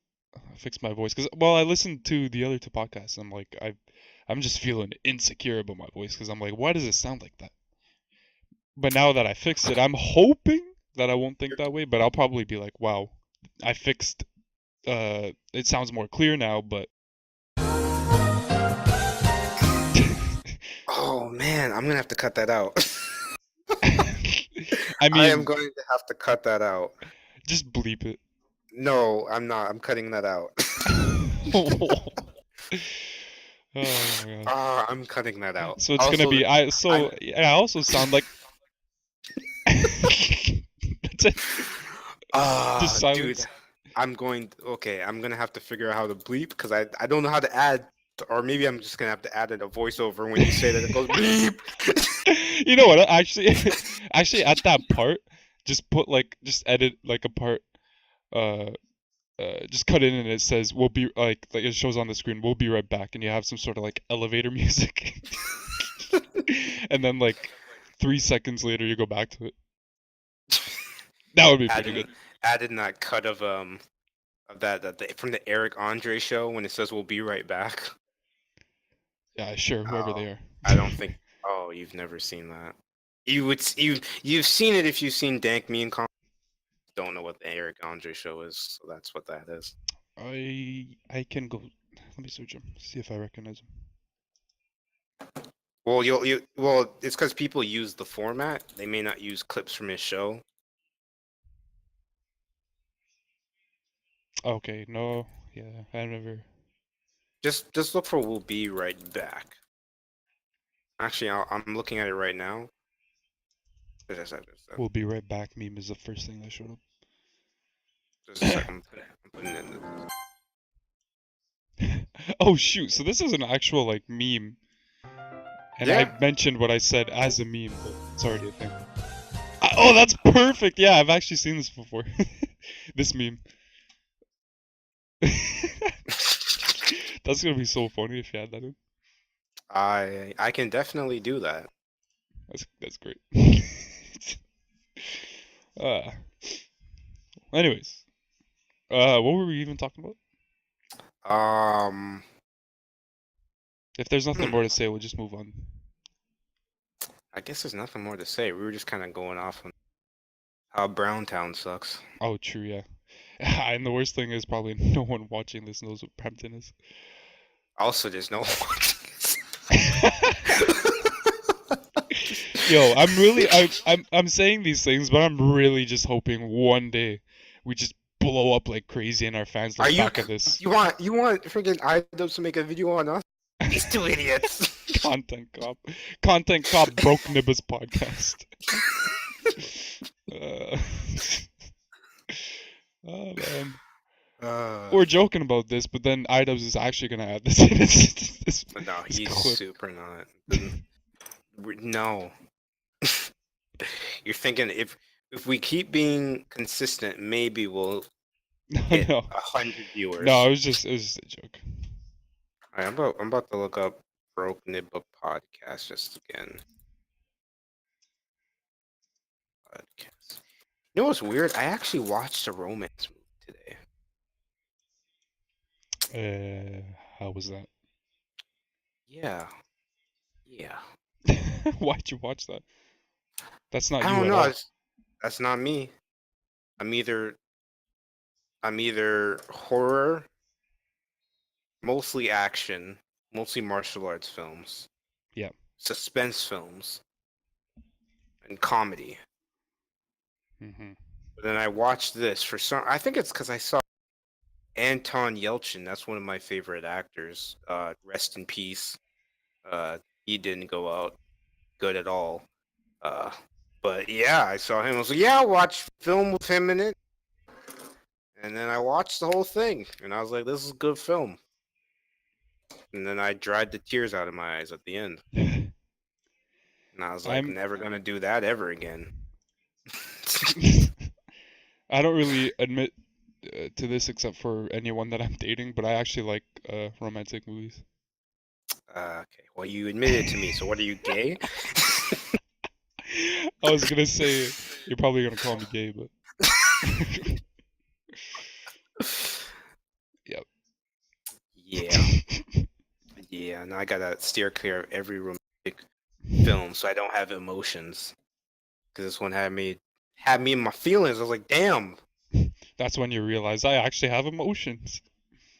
my voice because I listened to the other two podcasts. And I'm like I'm just feeling insecure about my voice because I'm like, why does it sound like that? But now that I fixed it, I'm hoping that I won't think that way. But I'll probably be like, wow, I fixed. It sounds more clear now. But Oh man, I'm gonna have to cut that out. I I am mean, going to have to cut that out. just bleep it. No, I'm not. I'm cutting that out. Oh my god. I'm cutting that out. So it's gonna Also, be I'm I also sound like that's it. Just dude, silence. okay, I'm gonna have to figure out how to bleep because I don't know how to add, or maybe I'm just gonna have to add in a voiceover when you say that it goes bleep. You know what? Actually, at that part, just edit like a part. Uh, just cut in and it says we'll be like it shows on the screen. We'll be right back, and you have some sort of like elevator music, and then like 3 seconds later you go back to it. That would be add pretty in good. add in that cut of that from the Eric Andre show when it says we'll be right back. Yeah, sure. Whoever Oh, they are. I don't think. Oh, you've never seen that. You've seen it if you've seen Dank Me and Con. Don't know what the Eric Andre show is, so that's what that is. I can go. Let me search him. See if I recognize him. Well, it's because people use the format. They may not use clips from his show. Okay, no, yeah, I never. Just look for "We'll be right back." Actually, I'm looking at it right now. Just a sec. We'll be right back. Meme is the first thing that showed Just a sec. up. I'm putting it in the. Oh shoot! So this is an actual like meme, and I Yeah. mentioned what I said as a meme, but it's already a thing. Oh, that's perfect. Yeah, I've actually seen this before. This meme. That's gonna be so funny if you had that in. I can definitely do that. That's great. uh, anyways, what were we even talking about? Um. If there's nothing Hmm, more to say, we'll just move on. I guess there's nothing more to say. We were just kind of going off on how Browntown sucks. Oh, true, yeah. And the worst thing is probably no one watching this knows what Brampton is. Also, there's no. Yo, I'm saying these things, but I'm really just hoping one day we just blow up like crazy and our fans Are look you back at this. you want freaking iDubbbz to make a video on us? These two idiots. Content cop. Content cop broke Nibbas podcast. uh, oh man. We're joking about this, but then iDubbbz is actually gonna add this in this no, he's clip. super not. No. You're thinking if we keep being consistent, maybe we'll No, hit no. 100 viewers. No, it was just a joke. All right, I'm about to look up Broke Nibba podcast just again. Podcast. You know what's weird? I actually watched a romance movie today. How was that? Yeah. Yeah. Why'd you watch that? That's not I you don't at know. all. That's not me. I'm either horror, mostly action, mostly martial arts films, Yeah. suspense films, and comedy. Hmm. But then I watched this for some. I think it's because I saw Anton Yelchin. That's one of my favorite actors. Rest in peace. He didn't go out good at all. Uh, but yeah, I saw him. I was like, yeah, I'll watch film with him in it. And then I watched the whole thing, and I was like, this is a good film. And then I dried the tears out of my eyes at the end. And I was like, I'm never gonna do that ever again. I don't really admit to this except for anyone that I'm dating, but I actually like romantic movies. Okay, well, you admitted to me, so what are you, gay? I was gonna say you're probably gonna call me gay, but yep. Yeah, yeah, and I gotta steer clear of every romantic film so I don't have emotions. Because this one had me in my feelings. I was like, damn. That's when you realize I actually have emotions.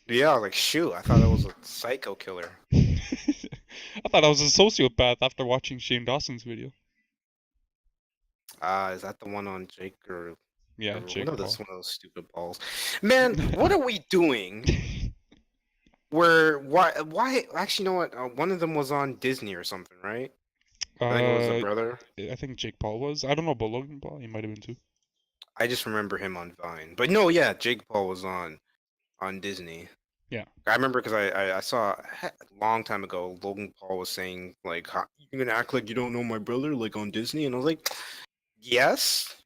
Yeah, I was like, shoot, I thought I was a psycho killer. I thought I was a sociopath after watching Shane Dawson's video. Is that the one on Jake or Yeah, whatever? Jake Paul. One of those stupid balls. Man, what are we doing? Where why actually you know what? One of them was on Disney or something, right? I think it was the uh, brother. I think Jake Paul was. I don't know about Logan Paul. He might have been too. I just remember him on Vine. But no, yeah, Jake Paul was on Disney. Yeah. I remember because I saw a long time ago Logan Paul was saying like, "You're gonna act like you don't know my brother," like on Disney, and I was like, "Yes,"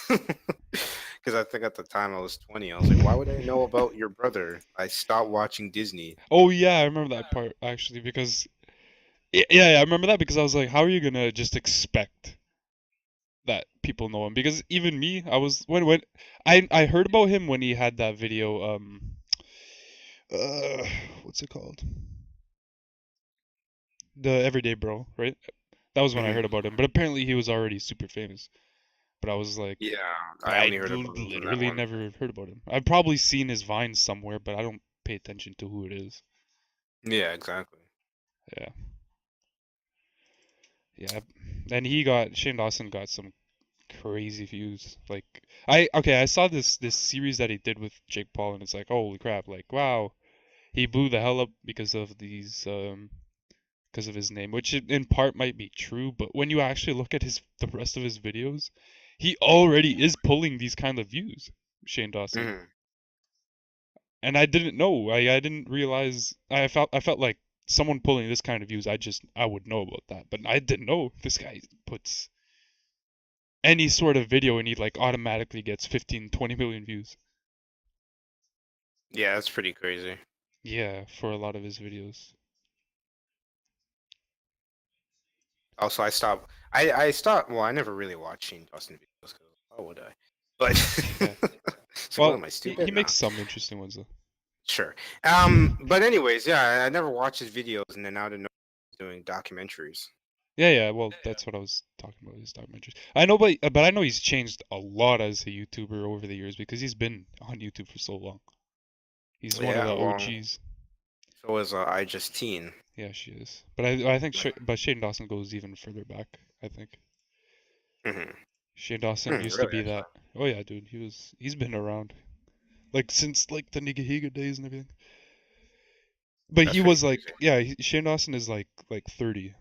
because I think at the time I was 20. I was like, "Why would I know about your brother?" I stopped watching Disney. Oh yeah, I remember that part actually because yeah, I remember that because I was like, how are you gonna just expect that people know him? Because even me, I was when I heard about him when he had that video uh what's it called? The Everyday Bro, right? That was when I Mhm. heard about him, but apparently he was already super famous. But I was like, Yeah, I I only heard about him from that literally one. never heard about him. I've probably seen his vines somewhere, but I don't pay attention to who it is. Yeah, exactly. Yeah, yeah. And he got Shane Dawson got some crazy views. Like I saw this series that he did with Jake Paul, and it's like holy crap! Like wow, he blew the hell up because of his name, which in part might be true, but when you actually look at the rest of his videos, he already is pulling these kind of views, Shane Dawson. Mhm. And I didn't know. I didn't realize. I felt like someone pulling this kind of views. I would know about that, but I didn't know this guy puts any sort of video and he like automatically gets 15, 20 million views. Yeah, that's pretty crazy. Yeah, for a lot of his videos. Also, I stopped. Well, I never really watched Shane Dawson videos because why would I? But Yeah. so what Well, am I, he stupid? Nah, makes some interesting ones though. sure. But anyways, yeah, I never watched his videos, and then out of nowhere, he's doing documentaries. Yeah, yeah. Well, that's what I was talking about. His documentaries. I know, but I know he's changed a lot as a YouTuber over the years because he's been on YouTube for so long. He's one of Yeah, the well, OGs. so is I Just Teen. Yeah, she is. But I think Like, But Shane Dawson goes even further back. I think mhm. Shane Dawson used to Really, be that. Oh yeah, dude. He's been around like since like the Nigahiga days and everything. But that's he pretty was crazy. like, yeah, Shane Dawson is like 30,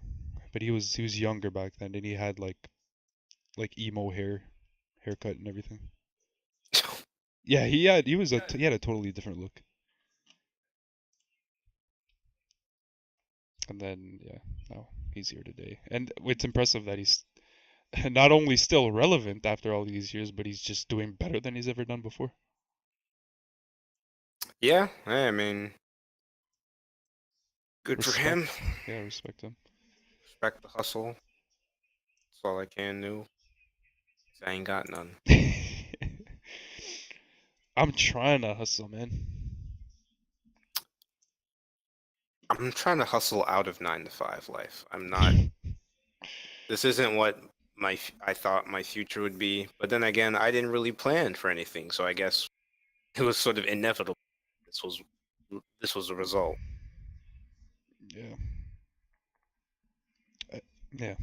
but he was younger back then, and he had like emo haircut and everything. Yeah, he had a totally different look. And then yeah, now he's here today, and it's impressive that he's not only still relevant after all these years, but he's just doing better than he's ever done before. Yeah, I mean, good for him. Respect, yeah, respect him. Respect the hustle. That's all I can do. 'Cause I ain't got none. I'm trying to hustle, man. I'm trying to hustle out of 9 to 5 life. I'm not. This isn't what I thought my future would be. But then again, I didn't really plan for anything, so I guess it was sort of inevitable. This was this was the result. Yeah, yeah.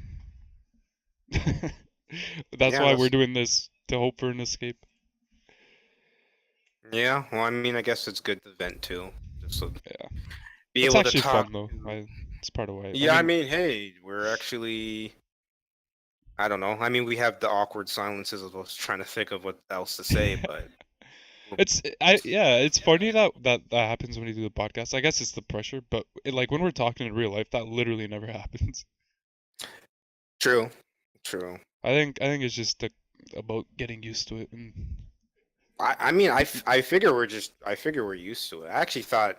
That's Yeah, why we're that's doing this to hope for an escape. Yeah, well, I mean, I guess it's good to vent too, just to Yeah. be It's able to actually talk fun though. to. It's part of why. I Yeah, I mean, mean, hey, we're actually. I don't know. I mean, we have the awkward silences of us trying to think of what else to say, but we're yeah, it's funny that happens when you do the podcast. I guess it's the pressure, but like when we're talking in real life, that literally never happens. true, true. I think it's just about getting used to it and I mean, I figure I figure we're used to it. I actually thought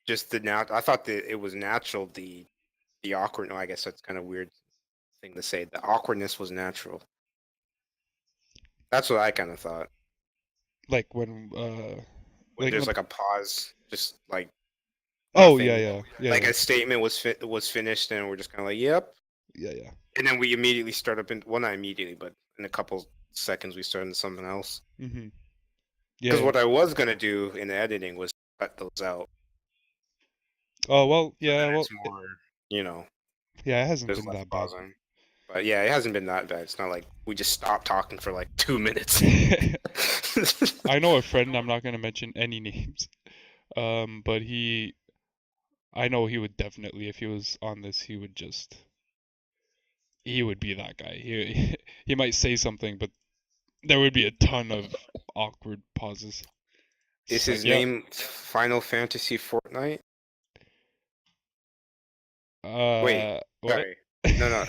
just I thought that it was natural. The awkward. No, I guess that's kind of weird thing to say. The awkwardness was natural. That's what I kind of thought. like When there's when like a pause, just like oh yeah nothing, yeah yeah like yeah a statement was finished, and we're just kind of like, "Yep," yeah yeah. and then we immediately start up in well, not immediately, but in a couple seconds we start into something else. Mhm. Yeah Because yeah. what I was gonna do in the editing was cut those out, Oh well so then yeah it's more, you know, yeah. It hasn't there's been less that bad. pausing. But yeah, it hasn't been that bad. It's not like we just stopped talking for like 2 minutes. I know a friend. I'm not gonna mention any names. But I know he would definitely, if he was on this, he would be that guy. He might say something, but there would be a ton of awkward pauses. It's Is just like, his yeah, name Final Fantasy Fortnite? Wait, what? sorry. No, no.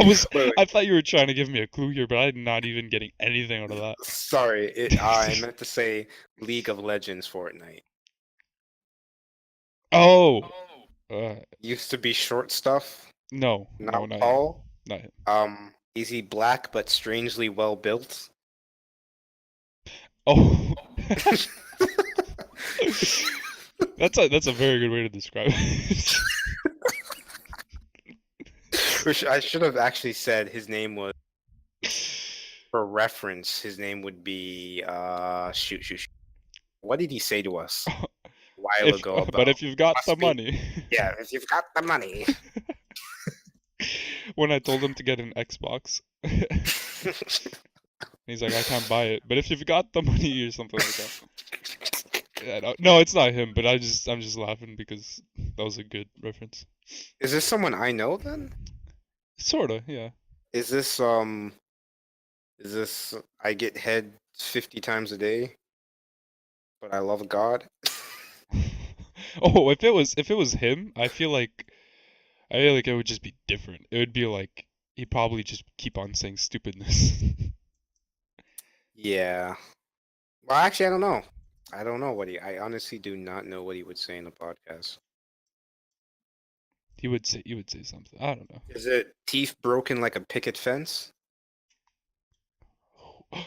Wait, wait. I thought you were trying to give me a clue here, but I'm not even getting anything out of that. Sorry. I meant to say League of Legends Fortnite. Oh, uh, Used to be short stuff, no, now not him, tall. not him. Is he black but strangely well built? Oh, that's a very good way to describe it. Which I should have actually said his name was for reference. His name would be shoot. What did he say to us a while If ago but about if you've got the must be money. yeah, if you've got the money. When I told him to get an Xbox, he's like, I can't buy it, but if you've got the money or something like that. Yeah, no, it's not him, but I'm just laughing because that was a good reference. Is this someone I know then? Sorta, yeah. Is this I get head 50 times a day, but I love God? Oh, if it was him, I feel like it would just be different. It would be like he'd probably just keep on saying stupidness. Yeah. Well, actually, I don't know. I don't know I honestly do not know what he would say in the podcast. He would say something. I don't know. Is it teeth broken like a picket fence?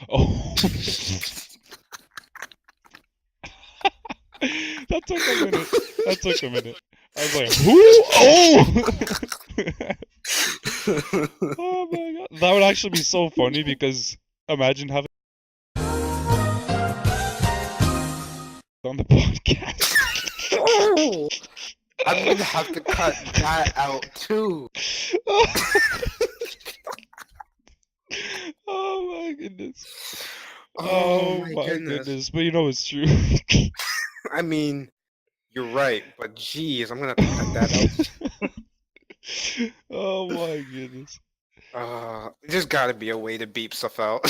Oh. That took a minute. That took a minute. I was like, who? Oh! Oh my god. That would actually be so funny because imagine having on the podcast. Oh, I'm gonna have to cut that out too. Oh my goodness. Oh Oh my my goodness. goodness. But you know it's true. I mean, you're right, but geez, I'm gonna have to cut that out. Oh my goodness. There's gotta be a way to beep stuff out.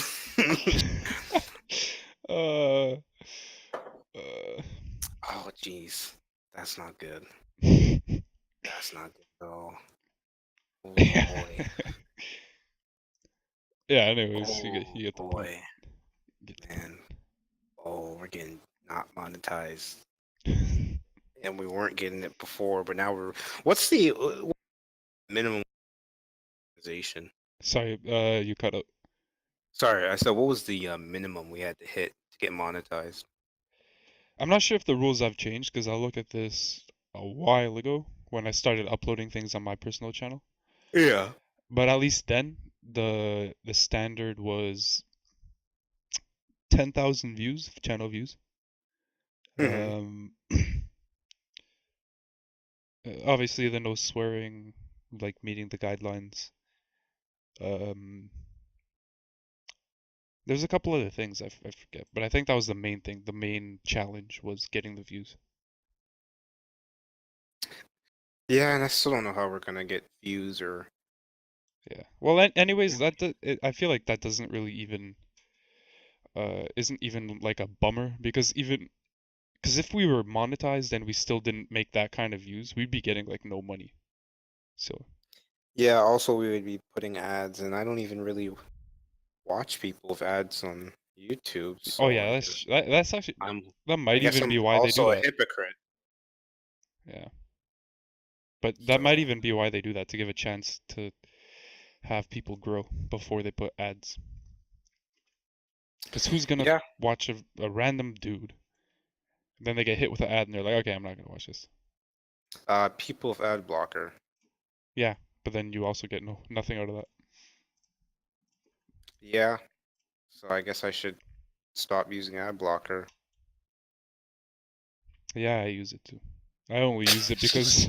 uh, uh, Oh, jeez. That's not good. That's not good at all. Oh boy. yeah, anyways, Oh you get the point. boy. You get the Man. Oh, we're getting not monetized. point. And we weren't getting it before, but now we're. What's the minimum monetization? Sorry, you cut out. Sorry, I said what was the minimum we had to hit to get monetized? I'm not sure if the rules have changed because I looked at this a while ago when I started uploading things on my personal channel. Yeah. But at least then, the standard was 10,000 views, channel views. Hmm. Obviously, the no swearing, like meeting the guidelines. Um, There's a couple other things I forget, but I think that was the main thing. The main challenge was getting the views. Yeah, and I still don't know how we're gonna get views or. Yeah. Well, anyways, Yeah. I feel like that doesn't really even isn't even like a bummer because if we were monetized and we still didn't make that kind of views, we'd be getting like no money. So, Yeah. Also, we would be putting ads, and I don't even really watch people with ads on YouTube, oh so yeah, I guess that's actually I'm. that I might guess even I'm be why they do also a that. hypocrite. Yeah. But that might So even be why they do that, to give a chance to have people grow before they put ads. Because who's gonna yeah. watch a random dude? Then they get hit with an ad and they're like, okay, I'm not gonna watch this. People with ad blocker. Yeah, but then you also get nothing out of that. Yeah. So I guess I should stop using ad blocker. Yeah, I use it too. I only use it because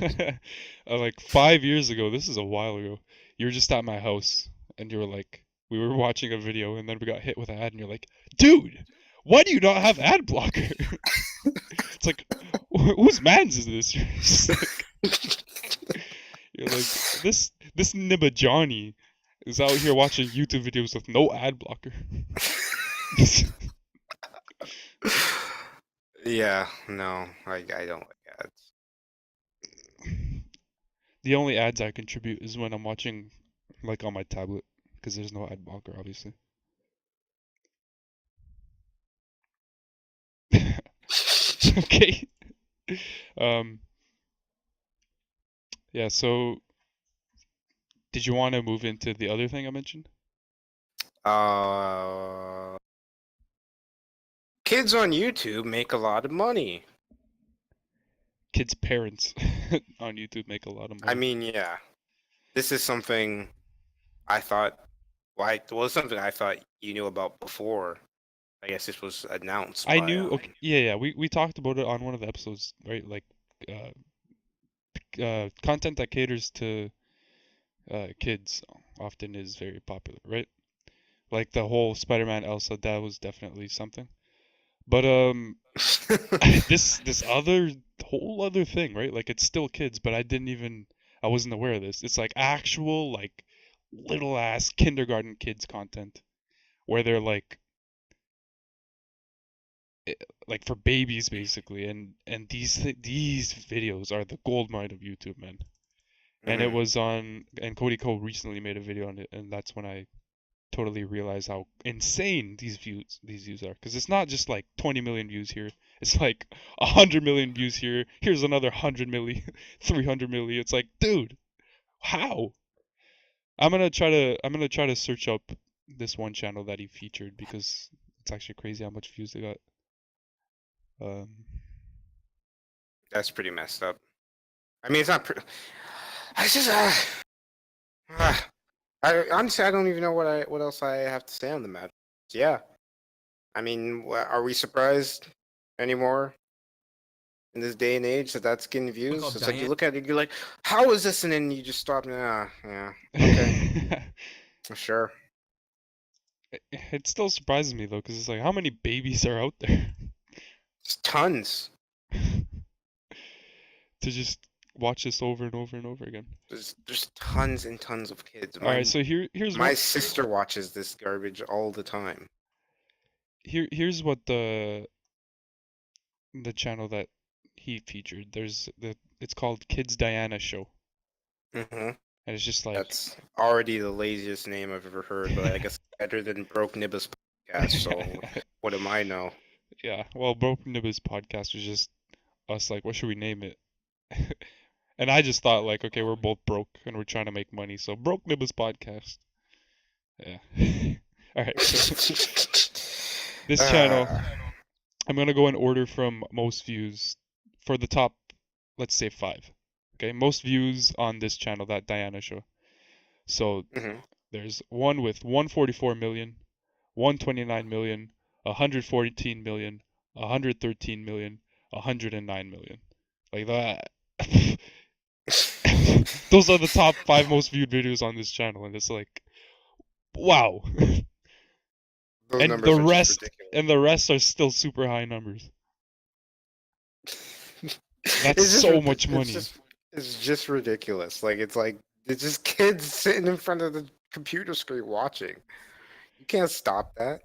like 5 years ago, this is a while ago, you were just at my house and you were like, we were watching a video and then we got hit with an ad and you're like, dude, why do you not have ad blocker? It's like, whose man's is this? You're just like, you're like, this Nibba Johnny is out here watching YouTube videos with no ad blocker. Yeah, no, I don't like ads. The only ads I contribute is when I'm watching like on my tablet because there's no ad blocker, obviously. Okay. Um. Yeah. So, did you want to move into the other thing I mentioned? Uh, Kids on YouTube make a lot of money. Kids' parents on YouTube make a lot of I money. mean, yeah, this is something I thought, well, it's something I thought you knew about before. I guess this was announced I by knew. Okay. Yeah. Yeah. We talked about it on one of the episodes, right? Like, uh, content that caters to kids often is very popular, right? Like the whole Spider-Man Elsa, that was definitely something. But this other whole other thing, right? Like it's still kids, but I wasn't aware of this. It's like actual like little ass kindergarten kids content where they're eh, like for babies basically, and these videos are the gold mine of YouTube, man. And it Mhm. was on, and Cody Ko recently made a video on it, and that's when I totally realize how insane these views are, because it's not just like 20 million views here, it's like 100 million views here, here's another 100 million, 300 million. It's like, dude, how? I'm gonna try to search up this one channel that he featured because it's actually crazy how much views they got. um That's pretty messed up. I mean, it's not. I just, ah, I honestly, I don't even know what else I have to say on the matter. Yeah, I mean, are we surprised anymore in this day and age that that's getting views? It's like you look at it, you're like, how is this? And then you just stop. Yeah, yeah, okay, sure. it still surprises me though, because it's like, how many babies are out there Just tons. to just watch this over and over and over again? There's tons and tons of kids. All right, so here's My what sister watches this garbage all the time. here's what the channel that he featured. It's called Kids Diana Show, Hmm. and it's just like, That's already the laziest name I've ever heard, but I guess better than Broke Nibbas podcast. So what am I know? yeah. Well, Broke Nibbas podcast was just us like, what should we name it? And I just thought like, okay, we're both broke and we're trying to make money, so Broke Nibbas podcast. Yeah. All right, so this channel, uh, I'm gonna go in order from most views for the top, let's say 5. Okay, most views on this channel, that Diana Show. So mhm. there's one with 144 million, 129 million, 114 million, 113 million, 109 million. Like that. Those are the top 5 most viewed videos on this channel, and it's like, wow. Those and the numbers are just rest ridiculous. and the rest are still super high numbers. That's It's just so much it's money. just it's just ridiculous. It's just kids sitting in front of the computer screen watching. You can't stop that.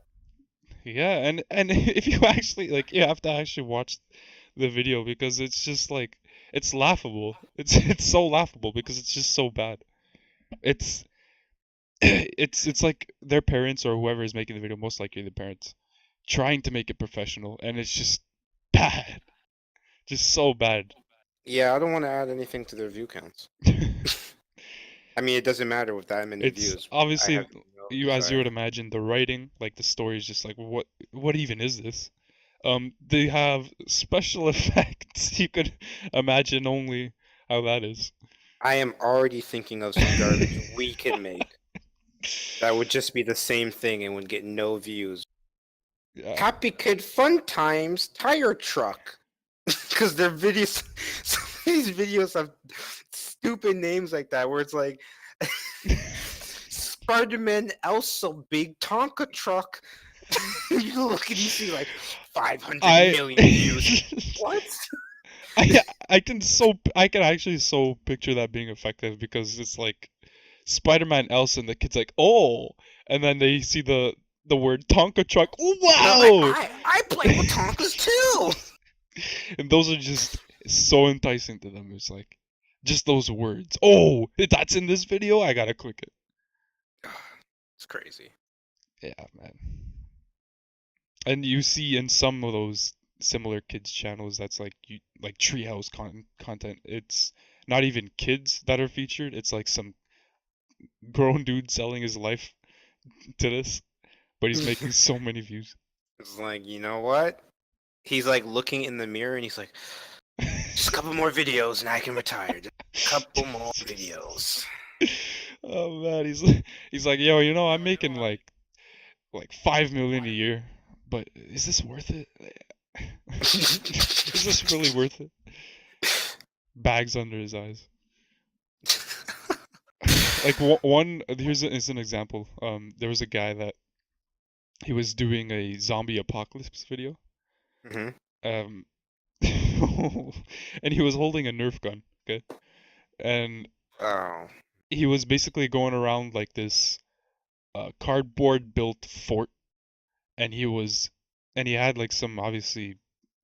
Yeah, and if you actually like, you have to actually watch the video because it's just like it's laughable. It's so laughable because it's just so bad. It's it's like their parents or whoever is making the video, most likely the parents, trying to make it professional, and it's just bad, just so bad. Yeah, I don't want to add anything to their view counts. I mean, it doesn't matter with that many It's views. I obviously have no you, as you would desire. imagine, the writing, like the story is just like what even is this? They have special effects. You could imagine only how that is. I am already thinking of some garbage we can make that would just be the same thing and would get no views. Yeah. Happy Kid Fun Times Tire Truck. Because their videos, some of these videos have stupid names like that, where it's like Spider-Man Elsa Big Tonka Truck. You look and you see like 500 I million views. What? I can actually so picture that being effective because it's like Spider-Man else and the kid's like, "Oh," and then they see the word Tonka truck. Oh, They're like, wow! I play with Tonkas too. And those are just so enticing to them. It's like just those words. Oh, that's in this video. I gotta click it. It's crazy. Yeah, man. And you see in some of those similar kids channels that's like you like treehouse content. It's not even kids that are featured. It's like some grown dude selling his life to this, but he's making so many views. It's like, you know what? He's like looking in the mirror and he's like, just a couple more videos and I can retire. Just a couple more videos. Oh man, he's like, yo, I'm making like 5 million a year, but is this worth it? Is this really worth it? Bags under his eyes. Like one, is an example. There was a guy that he was doing a zombie apocalypse video. hmm Um, and he was holding a Nerf gun. Okay, and Oh. he was basically going around like this cardboard built fort, and he had like some obviously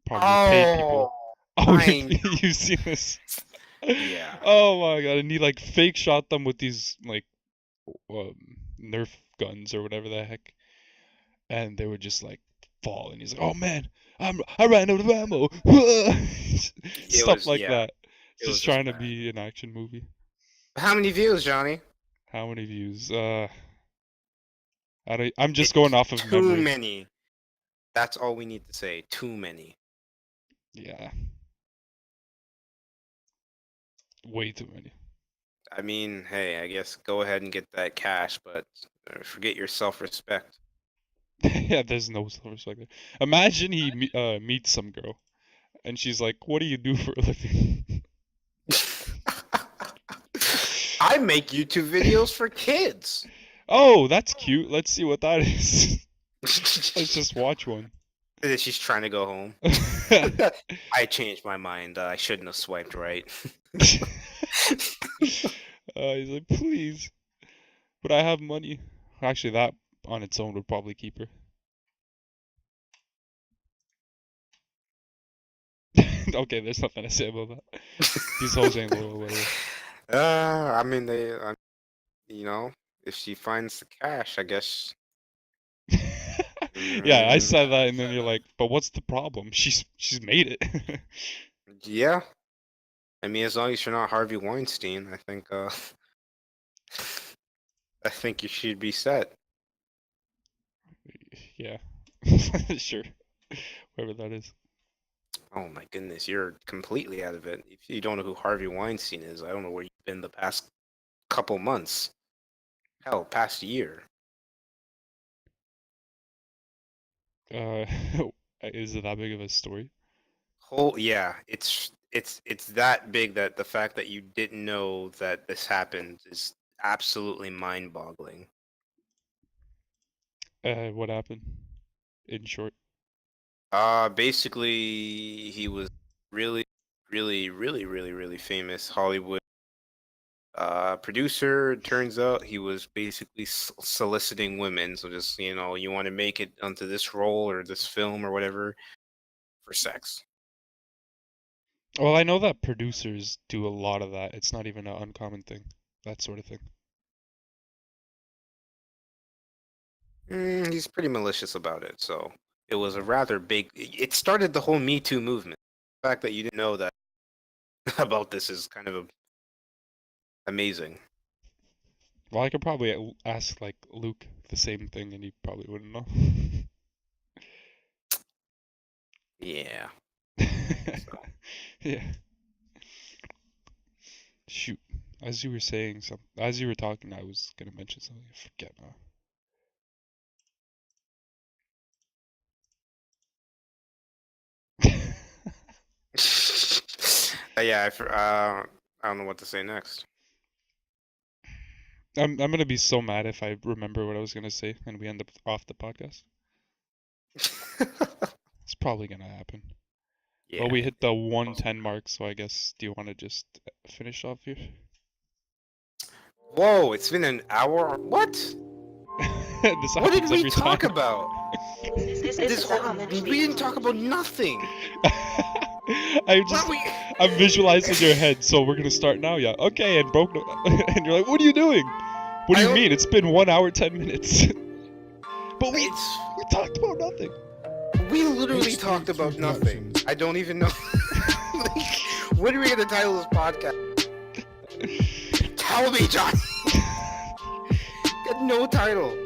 probably paid people. Oh, Oh, I you've seen this? yeah. Oh my god! And he like fake shot them with these like um, Nerf guns or whatever the heck, and they would just like fall. And he's like, "Oh man, I ran out of ammo." It Stuff was like yeah. that. It was Just just trying to bad. be an action movie. How many views, Johnny? How many views? I'm just going It's off of too memory. many. That's all we need to say. Too many. Yeah, way too many. I mean, hey, I guess go ahead and get that cash, but forget your self-respect. Yeah, there's no self-respect there. Imagine he meets some girl, and she's like, "What do you do for a living?" I make YouTube videos for kids. Oh, that's cute. Let's see what that is. Let's just watch one. She's trying to go home. I changed my mind. I shouldn't have swiped right. He's like, please, but I have money. Actually, that on its own would probably keep her. Okay, there's nothing to say about that. These hoes ain't loyal, whatever. I mean, you know, if she finds the cash, I guess. Yeah, I Mm, said that, and then you're like, but what's the problem? She's made it. yeah. I mean, as long as you're not Harvey Weinstein, I think you should be set. Yeah, sure, whatever that is. Oh my goodness, you're completely out of it. If you don't know who Harvey Weinstein is, I don't know where you've been the past couple months. Hell, past year. Uh, is it that big of a story? Yeah, it's that big that the fact that you didn't know that this happened is absolutely mind-boggling. What happened? in short? Basically, he was really, really famous Hollywood producer. It turns out he was basically soliciting women. So just, you want to make it onto this role or this film or whatever for sex. Well, I know that producers do a lot of that. It's not even an uncommon thing, that sort of thing. He's pretty malicious about it. So it was a rather big. It started the whole Me Too movement. The fact that you didn't know that about this is kind of amazing. Well, I could probably ask like Luke the same thing, and he probably wouldn't know. Yeah. Yeah. Shoot. As you were saying as you were talking, I was gonna mention something. I forget now. Yeah, I don't know what to say next. I'm gonna be so mad if I remember what I was gonna say and we end up off the podcast. It's probably gonna happen. Yeah. Well, we hit the 110 mark, so I guess, do you want to just finish off here? Whoa, it's been an hour. What? This What did happens we every talk time. about? We didn't talk about nothing. I'm visualizing your head, so we're gonna start now, yeah. Okay, and broke, and you're like, what are you doing? What do you mean? It's been 1 hour 10 minutes. But we talked about nothing. We literally talked about nothing. I don't even know. What are we gonna title this podcast? Tell me, Johnny. Got no title.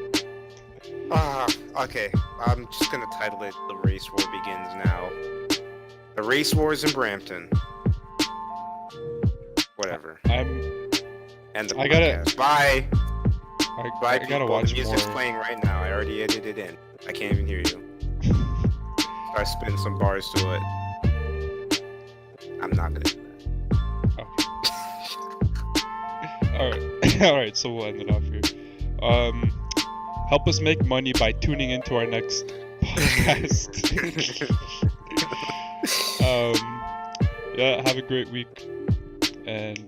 Okay. I'm just gonna title it "The Race War Begins Now." The race wars in Brampton. Whatever. And the podcast. Bye. Bye, I gotta people. watch The music's more. playing right now. I already edited it in. I can't even hear you. I spin some bars to it. I'm not gonna do that. Alright. Alright, so we'll end it off here. Help us make money by tuning into our next podcast. Yeah, have a great week and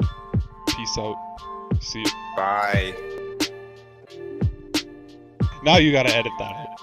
peace out. See you. Bye. Now you gotta edit that out.